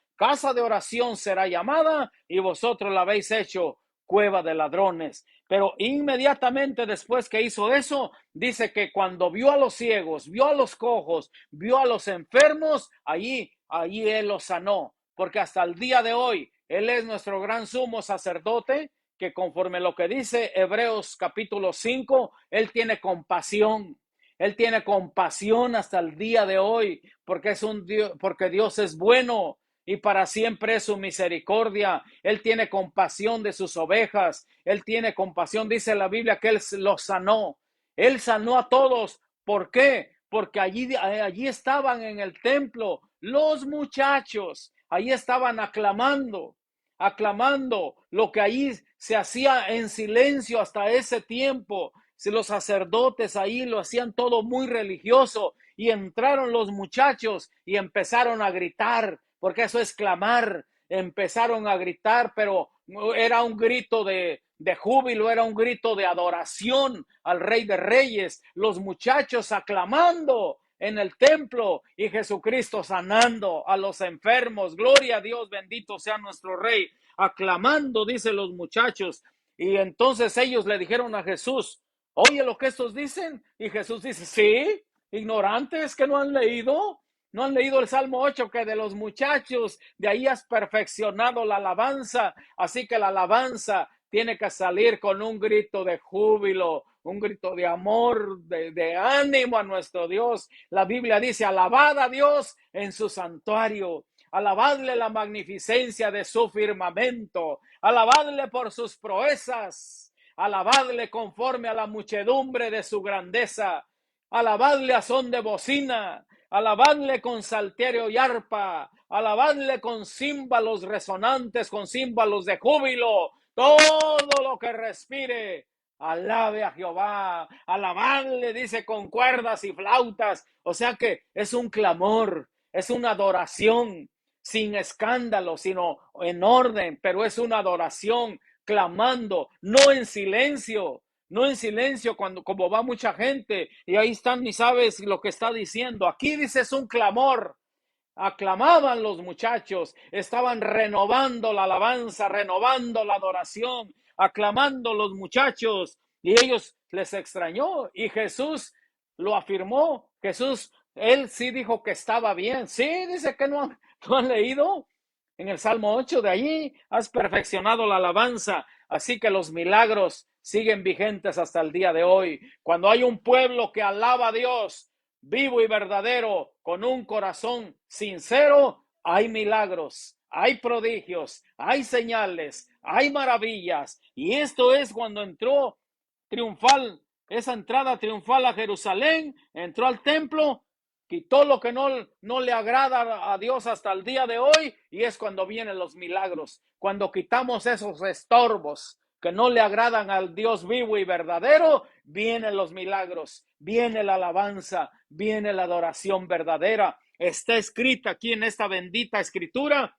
de oración será llamada y vosotros la habéis hecho cueva de ladrones. Pero inmediatamente después que hizo eso, dice que cuando vio a los ciegos, vio a los cojos, vio a los enfermos, allí él los sanó. Porque hasta el día de hoy, él es nuestro gran sumo sacerdote, que conforme lo que dice Hebreos capítulo 5, él tiene compasión. Él tiene compasión hasta el día de hoy, porque porque Dios es bueno y para siempre es su misericordia. Él tiene compasión de sus ovejas. Él tiene compasión, dice la Biblia, que él los sanó. Él sanó a todos. ¿Por qué? Porque allí estaban en el templo los muchachos, allí estaban aclamando lo que allí se hacía en silencio hasta ese tiempo. Si los sacerdotes ahí lo hacían todo muy religioso, y entraron los muchachos y empezaron a gritar, porque eso es clamar. Empezaron a gritar, pero era un grito de júbilo, era un grito de adoración al Rey de Reyes, los muchachos aclamando en el templo y Jesucristo sanando a los enfermos. Gloria a Dios, bendito sea nuestro Rey, aclamando, dice los muchachos. Y entonces ellos le dijeron a Jesús, oye lo que estos dicen. Y Jesús dice, sí, ignorantes que no han leído. ¿No han leído el Salmo 8? Que de los muchachos de ahí has perfeccionado la alabanza. Así que la alabanza tiene que salir con un grito de júbilo, un grito de amor, de ánimo a nuestro Dios. La Biblia dice, alabad a Dios en su santuario. Alabadle la magnificencia de su firmamento. Alabadle por sus proezas. Alabadle conforme a la muchedumbre de su grandeza. Alabadle a son de bocina. Alabadle con salterio y arpa, alabadle con címbalos resonantes, con címbalos de júbilo. Todo lo que respire, alabe a Jehová. Alabadle, dice, con cuerdas y flautas. O sea que es un clamor, es una adoración, sin escándalo, sino en orden, pero es una adoración, clamando, no en silencio. No en silencio, cuando como va mucha gente y ahí están, ni sabes lo que está diciendo. Aquí dice, es un clamor. Aclamaban los muchachos, estaban renovando la alabanza, renovando la adoración, aclamando los muchachos, y ellos les extrañó y Jesús lo afirmó. Jesús, él sí dijo que estaba bien. Sí, dice que no han leído en el Salmo 8 de allí, has perfeccionado la alabanza. Así que los milagros siguen vigentes hasta el día de hoy. Cuando hay un pueblo que alaba a Dios vivo y verdadero, con un corazón sincero, hay milagros, hay prodigios, hay señales, hay maravillas. Y esto es cuando entró triunfal, esa entrada triunfal a Jerusalén, entró al templo, quitó lo que no le agrada a Dios hasta el día de hoy, y es cuando vienen los milagros, cuando quitamos esos estorbos que no le agradan al Dios vivo y verdadero, vienen los milagros, viene la alabanza, viene la adoración verdadera. Está escrita aquí en esta bendita escritura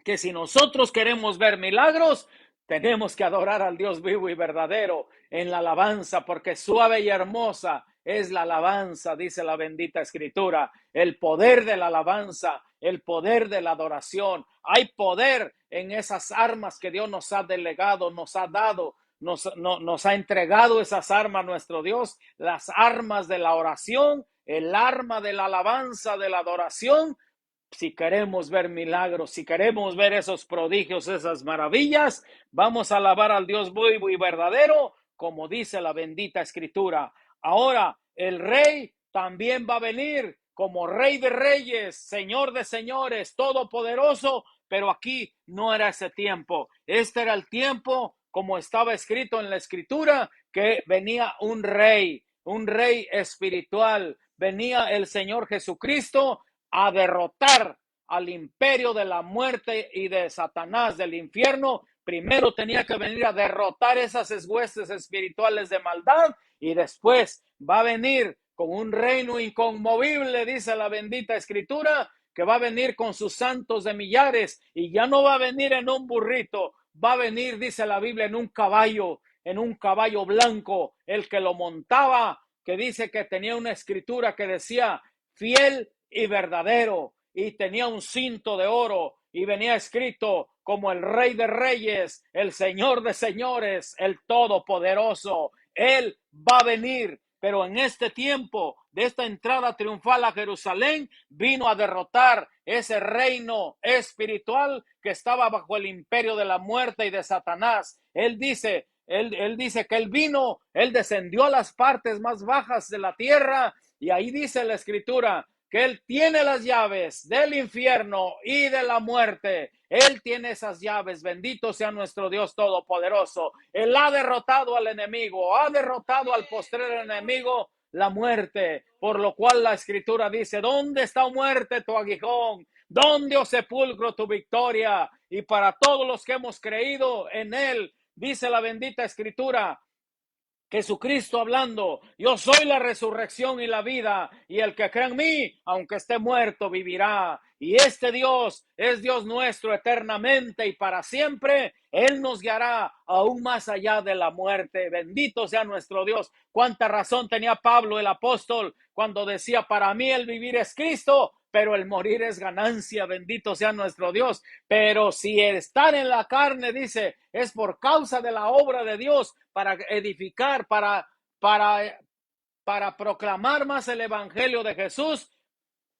que si nosotros queremos ver milagros, tenemos que adorar al Dios vivo y verdadero en la alabanza, porque suave y hermosa es la alabanza, dice la bendita escritura. El poder de la alabanza, el poder de la adoración. Hay poder en esas armas que Dios nos ha delegado, nos ha dado, nos ha entregado esas armas nuestro Dios, las armas de la oración, el arma de la alabanza, de la adoración. Si queremos ver milagros, si queremos ver esos prodigios, esas maravillas, vamos a alabar al Dios vivo y verdadero, como dice la bendita escritura. Ahora, el rey también va a venir como Rey de Reyes, Señor de Señores, Todopoderoso, pero aquí no era ese tiempo. Este era el tiempo, como estaba escrito en la escritura, que venía un rey espiritual. Venía el Señor Jesucristo a derrotar al imperio de la muerte y de Satanás, del infierno. Primero tenía que venir a derrotar esas huestes espirituales de maldad, y después va a venir con un reino inconmovible, dice la bendita escritura, que va a venir con sus santos de millares, y ya no va a venir en un burrito, va a venir, dice la Biblia, en un caballo blanco. El que lo montaba, que dice que tenía una escritura que decía fiel y verdadero, y tenía un cinto de oro, y venía escrito como el Rey de Reyes, el Señor de Señores, el Todopoderoso. Él va a venir, pero en este tiempo de esta entrada triunfal a Jerusalén, vino a derrotar ese reino espiritual que estaba bajo el imperio de la muerte y de Satanás. Él dice que él vino, él descendió a las partes más bajas de la tierra, y ahí dice la escritura que él tiene las llaves del infierno y de la muerte. Él tiene esas llaves. Bendito sea nuestro Dios Todopoderoso. Él ha derrotado al enemigo, ha derrotado al postrer enemigo, la muerte, por lo cual la Escritura dice: ¿dónde está, oh muerte, tu aguijón? ¿Dónde, oh sepulcro, tu victoria? Y para todos los que hemos creído en Él, dice la bendita Escritura, Jesucristo hablando: yo soy la resurrección y la vida, y el que cree en mí, aunque esté muerto, vivirá. Y este Dios es Dios nuestro eternamente y para siempre. Él nos guiará aún más allá de la muerte. Bendito sea nuestro Dios. Cuánta razón tenía Pablo el apóstol cuando decía: para mí el vivir es Cristo, pero el morir es ganancia. Bendito sea nuestro Dios. Pero si estar en la carne, dice, es por causa de la obra de Dios, para edificar, para proclamar más el evangelio de Jesús,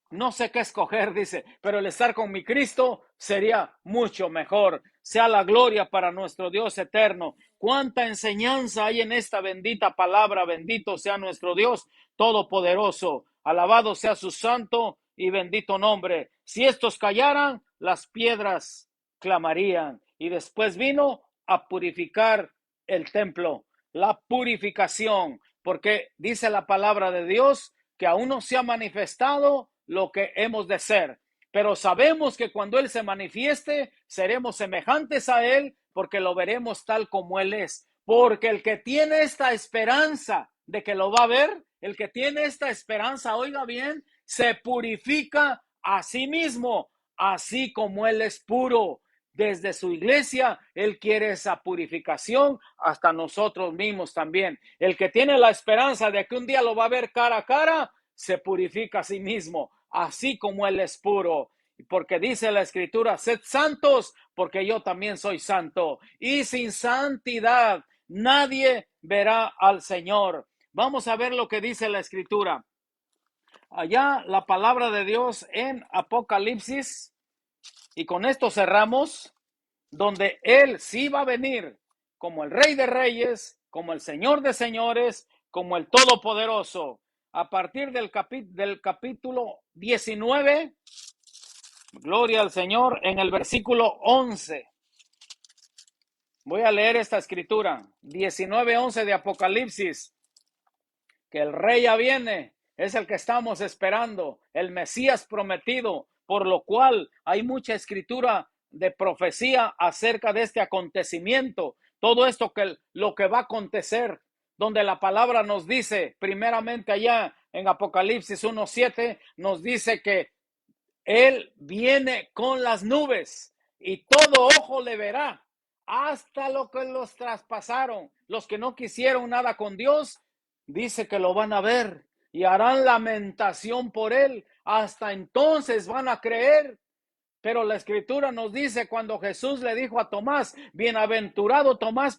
no sé qué escoger, dice, pero el estar con mi Cristo sería mucho mejor. Sea la gloria para nuestro Dios eterno. Cuánta enseñanza hay en esta bendita palabra. Bendito sea nuestro Dios Todopoderoso. Alabado sea su santo y bendito nombre. Si estos callaran, las piedras clamarían. Y después vino a purificar el templo. La purificación, porque dice la palabra de Dios que aún no se ha manifestado lo que hemos de ser, pero sabemos que cuando Él se manifieste, seremos semejantes a Él, porque lo veremos tal como Él es. Porque el que tiene esta esperanza de que lo va a ver, el que tiene esta esperanza, oiga bien, se purifica a sí mismo, así como Él es puro. Desde su iglesia, Él quiere esa purificación hasta nosotros mismos también. El que tiene la esperanza de que un día lo va a ver cara a cara, se purifica a sí mismo, así como Él es puro. Porque dice la Escritura: sed santos, porque yo también soy santo. Y sin santidad nadie verá al Señor. Vamos a ver lo que dice la Escritura. Allá la palabra de Dios en Apocalipsis, y con esto cerramos, donde Él sí va a venir como el Rey de Reyes, como el Señor de Señores, como el Todopoderoso. A partir del capítulo 19, gloria al Señor, en el versículo 11. Voy a leer esta escritura, 19:11 de Apocalipsis, que el Rey ya viene, es el que estamos esperando, el Mesías prometido, por lo cual hay mucha escritura de profecía acerca de este acontecimiento, todo esto lo que va a acontecer, donde la palabra nos dice, primeramente allá en Apocalipsis 1:7, nos dice que Él viene con las nubes y todo ojo le verá, hasta lo que los traspasaron, los que no quisieron nada con Dios, dice que lo van a ver y harán lamentación por Él, hasta entonces van a creer. Pero la Escritura nos dice, cuando Jesús le dijo a Tomás: bienaventurado Tomás,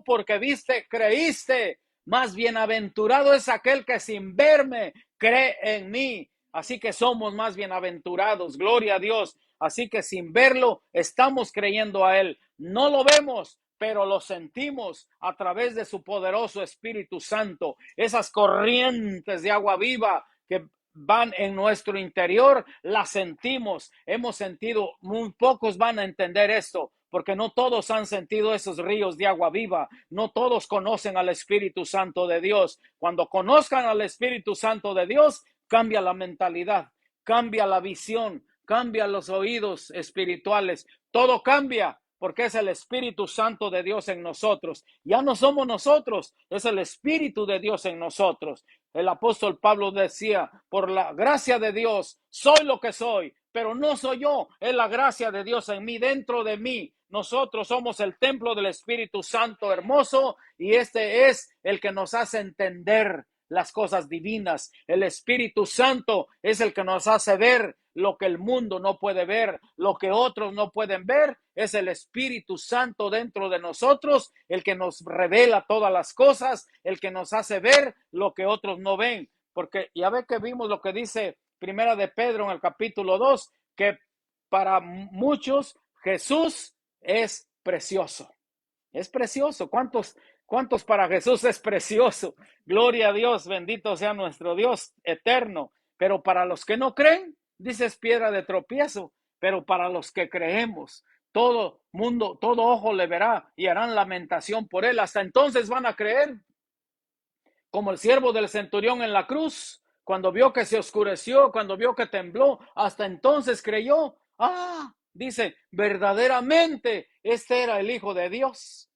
porque viste, creíste, más bienaventurado es aquel que sin verme cree en mí. Así que somos más bienaventurados, gloria a Dios. Así que sin verlo, estamos creyendo a Él. No lo vemos, pero lo sentimos a través de su poderoso Espíritu Santo. Esas corrientes de agua viva que van en nuestro interior, las sentimos, hemos sentido. Muy pocos van a entender esto, porque no todos han sentido esos ríos de agua viva, no todos conocen al Espíritu Santo de Dios. Cuando conozcan al Espíritu Santo de Dios, cambia la mentalidad, cambia la visión, cambia los oídos espirituales, todo cambia, porque es el Espíritu Santo de Dios en nosotros. Ya no somos nosotros, es el Espíritu de Dios en nosotros. El apóstol Pablo decía: por la gracia de Dios soy lo que soy, pero no soy yo, es la gracia de Dios en mí, dentro de mí. Nosotros somos el templo del Espíritu Santo hermoso, y este es el que nos hace entender las cosas divinas. El Espíritu Santo es el que nos hace ver lo que el mundo no puede ver, lo que otros no pueden ver. Es el Espíritu Santo dentro de nosotros el que nos revela todas las cosas, el que nos hace ver lo que otros no ven. Porque ya ve que vimos lo que dice Primera de Pedro en el capítulo 2, que para muchos Jesús es precioso. Es precioso. ¿Cuántos para Jesús es precioso? Gloria a Dios, bendito sea nuestro Dios eterno. Pero para los que no creen, dice, es piedra de tropiezo. pero para los que creemos, todo mundo, todo ojo le verá y harán lamentación por él. Hasta entonces van a creer, como el siervo del centurión en la cruz, cuando vio que se oscureció, cuando vio que tembló, hasta entonces creyó. Dice, verdaderamente este era el Hijo de Dios.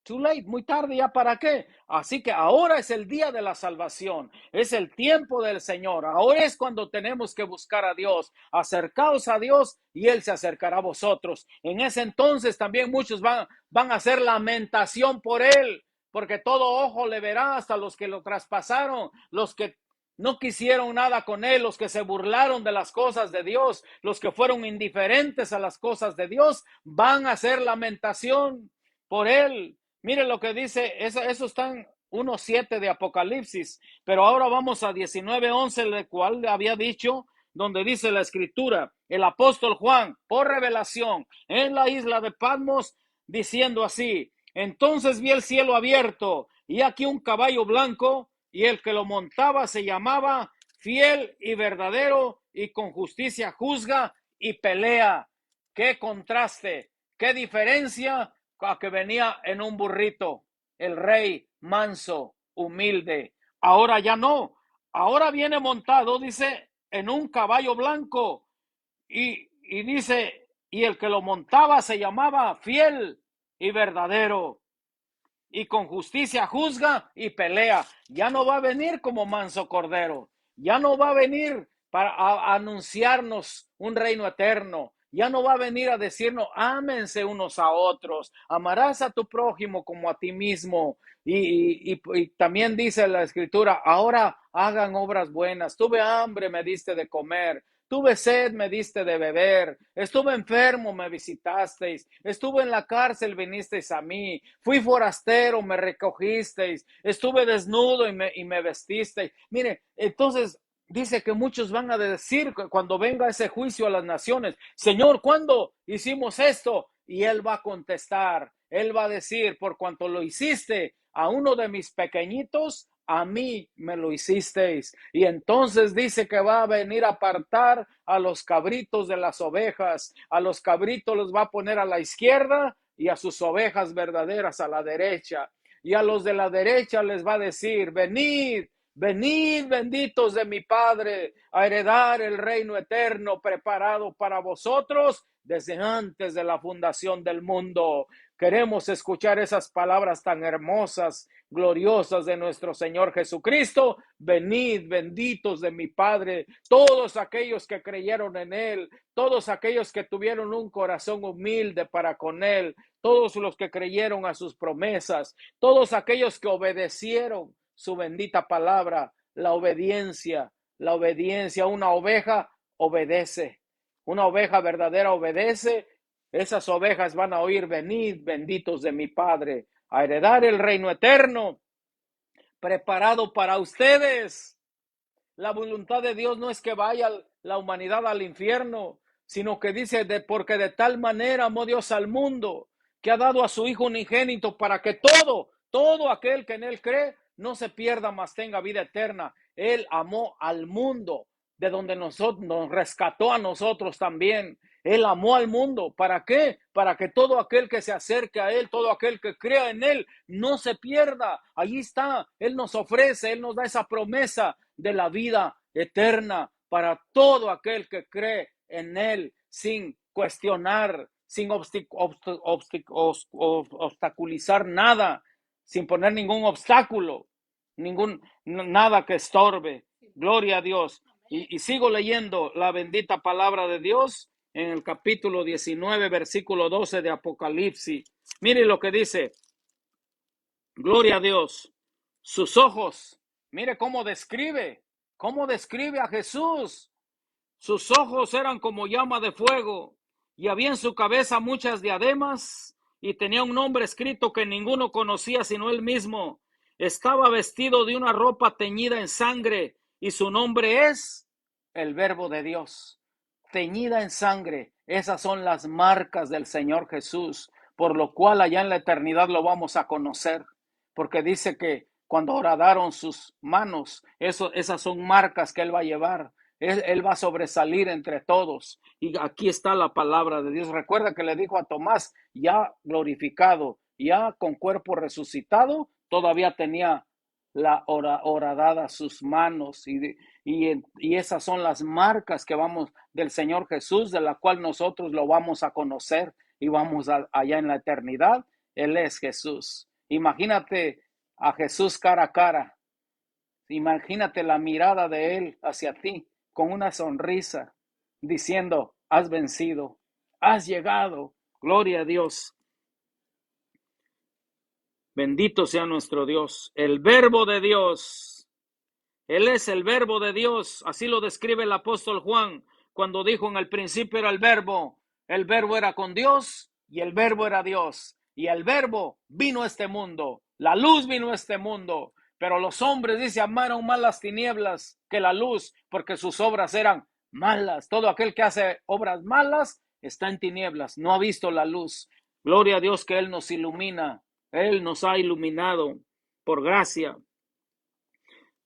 Too late, muy tarde, ¿ya para qué? Así que ahora es el día de la salvación, es el tiempo del Señor, ahora es cuando tenemos que buscar a Dios. Acercaos a Dios y Él se acercará a vosotros. En ese entonces también muchos van a hacer lamentación por Él, porque todo ojo le verá, hasta los que lo traspasaron, los que no quisieron nada con Él, los que se burlaron de las cosas de Dios, los que fueron indiferentes a las cosas de Dios, van a hacer lamentación por Él. Mire lo que dice, eso está en 1:7 de Apocalipsis, pero ahora vamos a 19:11, el cual había dicho, donde dice la escritura, el apóstol Juan, por revelación, en la isla de Patmos, diciendo así, entonces vi el cielo abierto, y aquí un caballo blanco, y el que lo montaba se llamaba Fiel y Verdadero, y con justicia juzga y pelea. ¡Qué contraste! ¡Qué diferencia! A que venía en un burrito, el rey manso, humilde. Ahora ya no, ahora viene montado, dice, en un caballo blanco y dice, y el que lo montaba se llamaba Fiel y Verdadero, y con justicia juzga y pelea. Ya no va a venir como manso cordero, ya no va a venir para anunciarnos un reino eterno. Ya no va a venir a decirnos, ámense unos a otros, amarás a tu prójimo como a ti mismo. Y también dice la escritura, ahora hagan obras buenas. Tuve hambre, me diste de comer. Tuve sed, me diste de beber. Estuve enfermo, me visitasteis. Estuve en la cárcel, vinisteis a mí. Fui forastero, me recogisteis. Estuve desnudo y me vestisteis. Mire, entonces dice que muchos van a decir cuando venga ese juicio a las naciones, Señor, ¿cuándo hicimos esto? Y Él va a contestar, Él va a decir, por cuanto lo hiciste a uno de mis pequeñitos, a mí me lo hicisteis. Y entonces dice que va a venir a apartar a los cabritos de las ovejas. A los cabritos los va a poner a la izquierda y a sus ovejas verdaderas a la derecha. Y a los de la derecha les va a decir, venid, venid benditos de mi Padre a heredar el reino eterno preparado para vosotros desde antes de la fundación del mundo. Queremos escuchar esas palabras tan hermosas, gloriosas de nuestro Señor Jesucristo. Venid, benditos de mi Padre, todos aquellos que creyeron en Él, todos aquellos que tuvieron un corazón humilde para con Él, todos los que creyeron a sus promesas, todos aquellos que obedecieron su bendita palabra, la obediencia, una oveja obedece, una oveja verdadera obedece. Esas ovejas van a oír, venid, benditos de mi Padre, a heredar el reino eterno preparado para ustedes. La voluntad de Dios no es que vaya la humanidad al infierno, sino que dice, porque de tal manera amó Dios al mundo, que ha dado a su Hijo unigénito para que todo aquel que en Él cree, no se pierda, mas tenga vida eterna. Él amó al mundo, de donde nos rescató a nosotros también. Él amó al mundo. ¿Para qué? Para que todo aquel que se acerque a Él, todo aquel que crea en Él, no se pierda. Allí está. Él nos ofrece, Él nos da esa promesa de la vida eterna para todo aquel que cree en Él sin cuestionar, sin obstaculizar nada, sin poner ningún obstáculo, nada que estorbe. Gloria a Dios. Y sigo leyendo la bendita palabra de Dios en el capítulo 19, versículo 12 de Apocalipsis. Mire lo que dice. Gloria a Dios. Sus ojos, mire cómo describe a Jesús. Sus ojos eran como llama de fuego y había en su cabeza muchas diademas y tenía un nombre escrito que ninguno conocía sino él mismo. Estaba vestido de una ropa teñida en sangre y su nombre es el Verbo de Dios. Teñida en sangre, esas son las marcas del Señor Jesús, por lo cual allá en la eternidad lo vamos a conocer, porque dice que cuando horadaron sus manos, esas son marcas que Él va a llevar. Él va a sobresalir entre todos. Y aquí está la palabra de Dios. Recuerda que le dijo a Tomás, ya glorificado, ya con cuerpo resucitado, todavía tenía la horadada a sus manos. Y esas son las marcas que vamos del Señor Jesús, de la cual nosotros lo vamos a conocer y vamos allá en la eternidad. Él es Jesús. Imagínate a Jesús cara a cara. Imagínate la mirada de Él hacia ti con una sonrisa, diciendo, has vencido, has llegado. Gloria a Dios. Bendito sea nuestro Dios, el Verbo de Dios. Él es el Verbo de Dios. Así lo describe el apóstol Juan cuando dijo, en el principio era el Verbo. El Verbo era con Dios y el Verbo era Dios. Y el Verbo vino a este mundo. La luz vino a este mundo. Pero los hombres, dice, amaron más las tinieblas que la luz, porque sus obras eran malas. Todo aquel que hace obras malas está en tinieblas, no ha visto la luz. Gloria a Dios que Él nos ilumina. Él nos ha iluminado por gracia.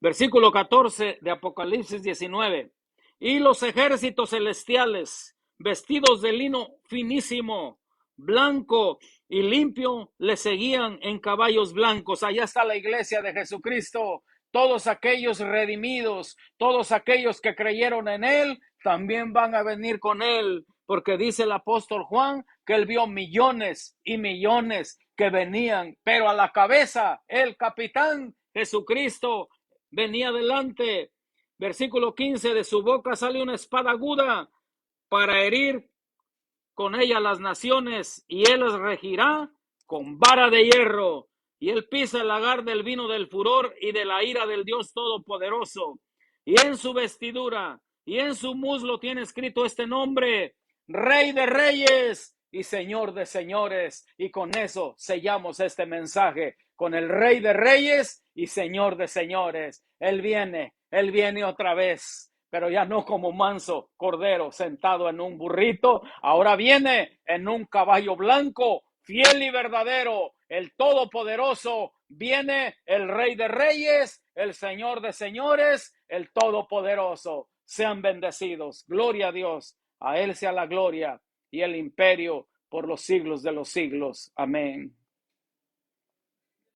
Versículo 14 de Apocalipsis 19. Y los ejércitos celestiales, vestidos de lino finísimo, blanco y limpio, le seguían en caballos blancos. Allá está la iglesia de Jesucristo. Todos aquellos redimidos, todos aquellos que creyeron en Él, también van a venir con Él, porque dice el apóstol Juan que Él vio millones y millones que venían, pero a la cabeza, el capitán Jesucristo venía adelante. Versículo 15, de su boca sale una espada aguda para herir con ella las naciones, y él las regirá con vara de hierro, y él pisa el lagar del vino del furor y de la ira del Dios Todopoderoso. Y en su vestidura y en su muslo tiene escrito este nombre: Rey de Reyes y Señor de Señores. Y con eso sellamos este mensaje, con el Rey de Reyes y Señor de Señores. Él viene otra vez, pero ya no como manso cordero sentado en un burrito, ahora viene en un caballo blanco, fiel y verdadero, el Todopoderoso. Viene el Rey de Reyes, el Señor de Señores, el Todopoderoso. Sean bendecidos. Gloria a Dios. A Él sea la gloria y el imperio por los siglos de los siglos. Amén.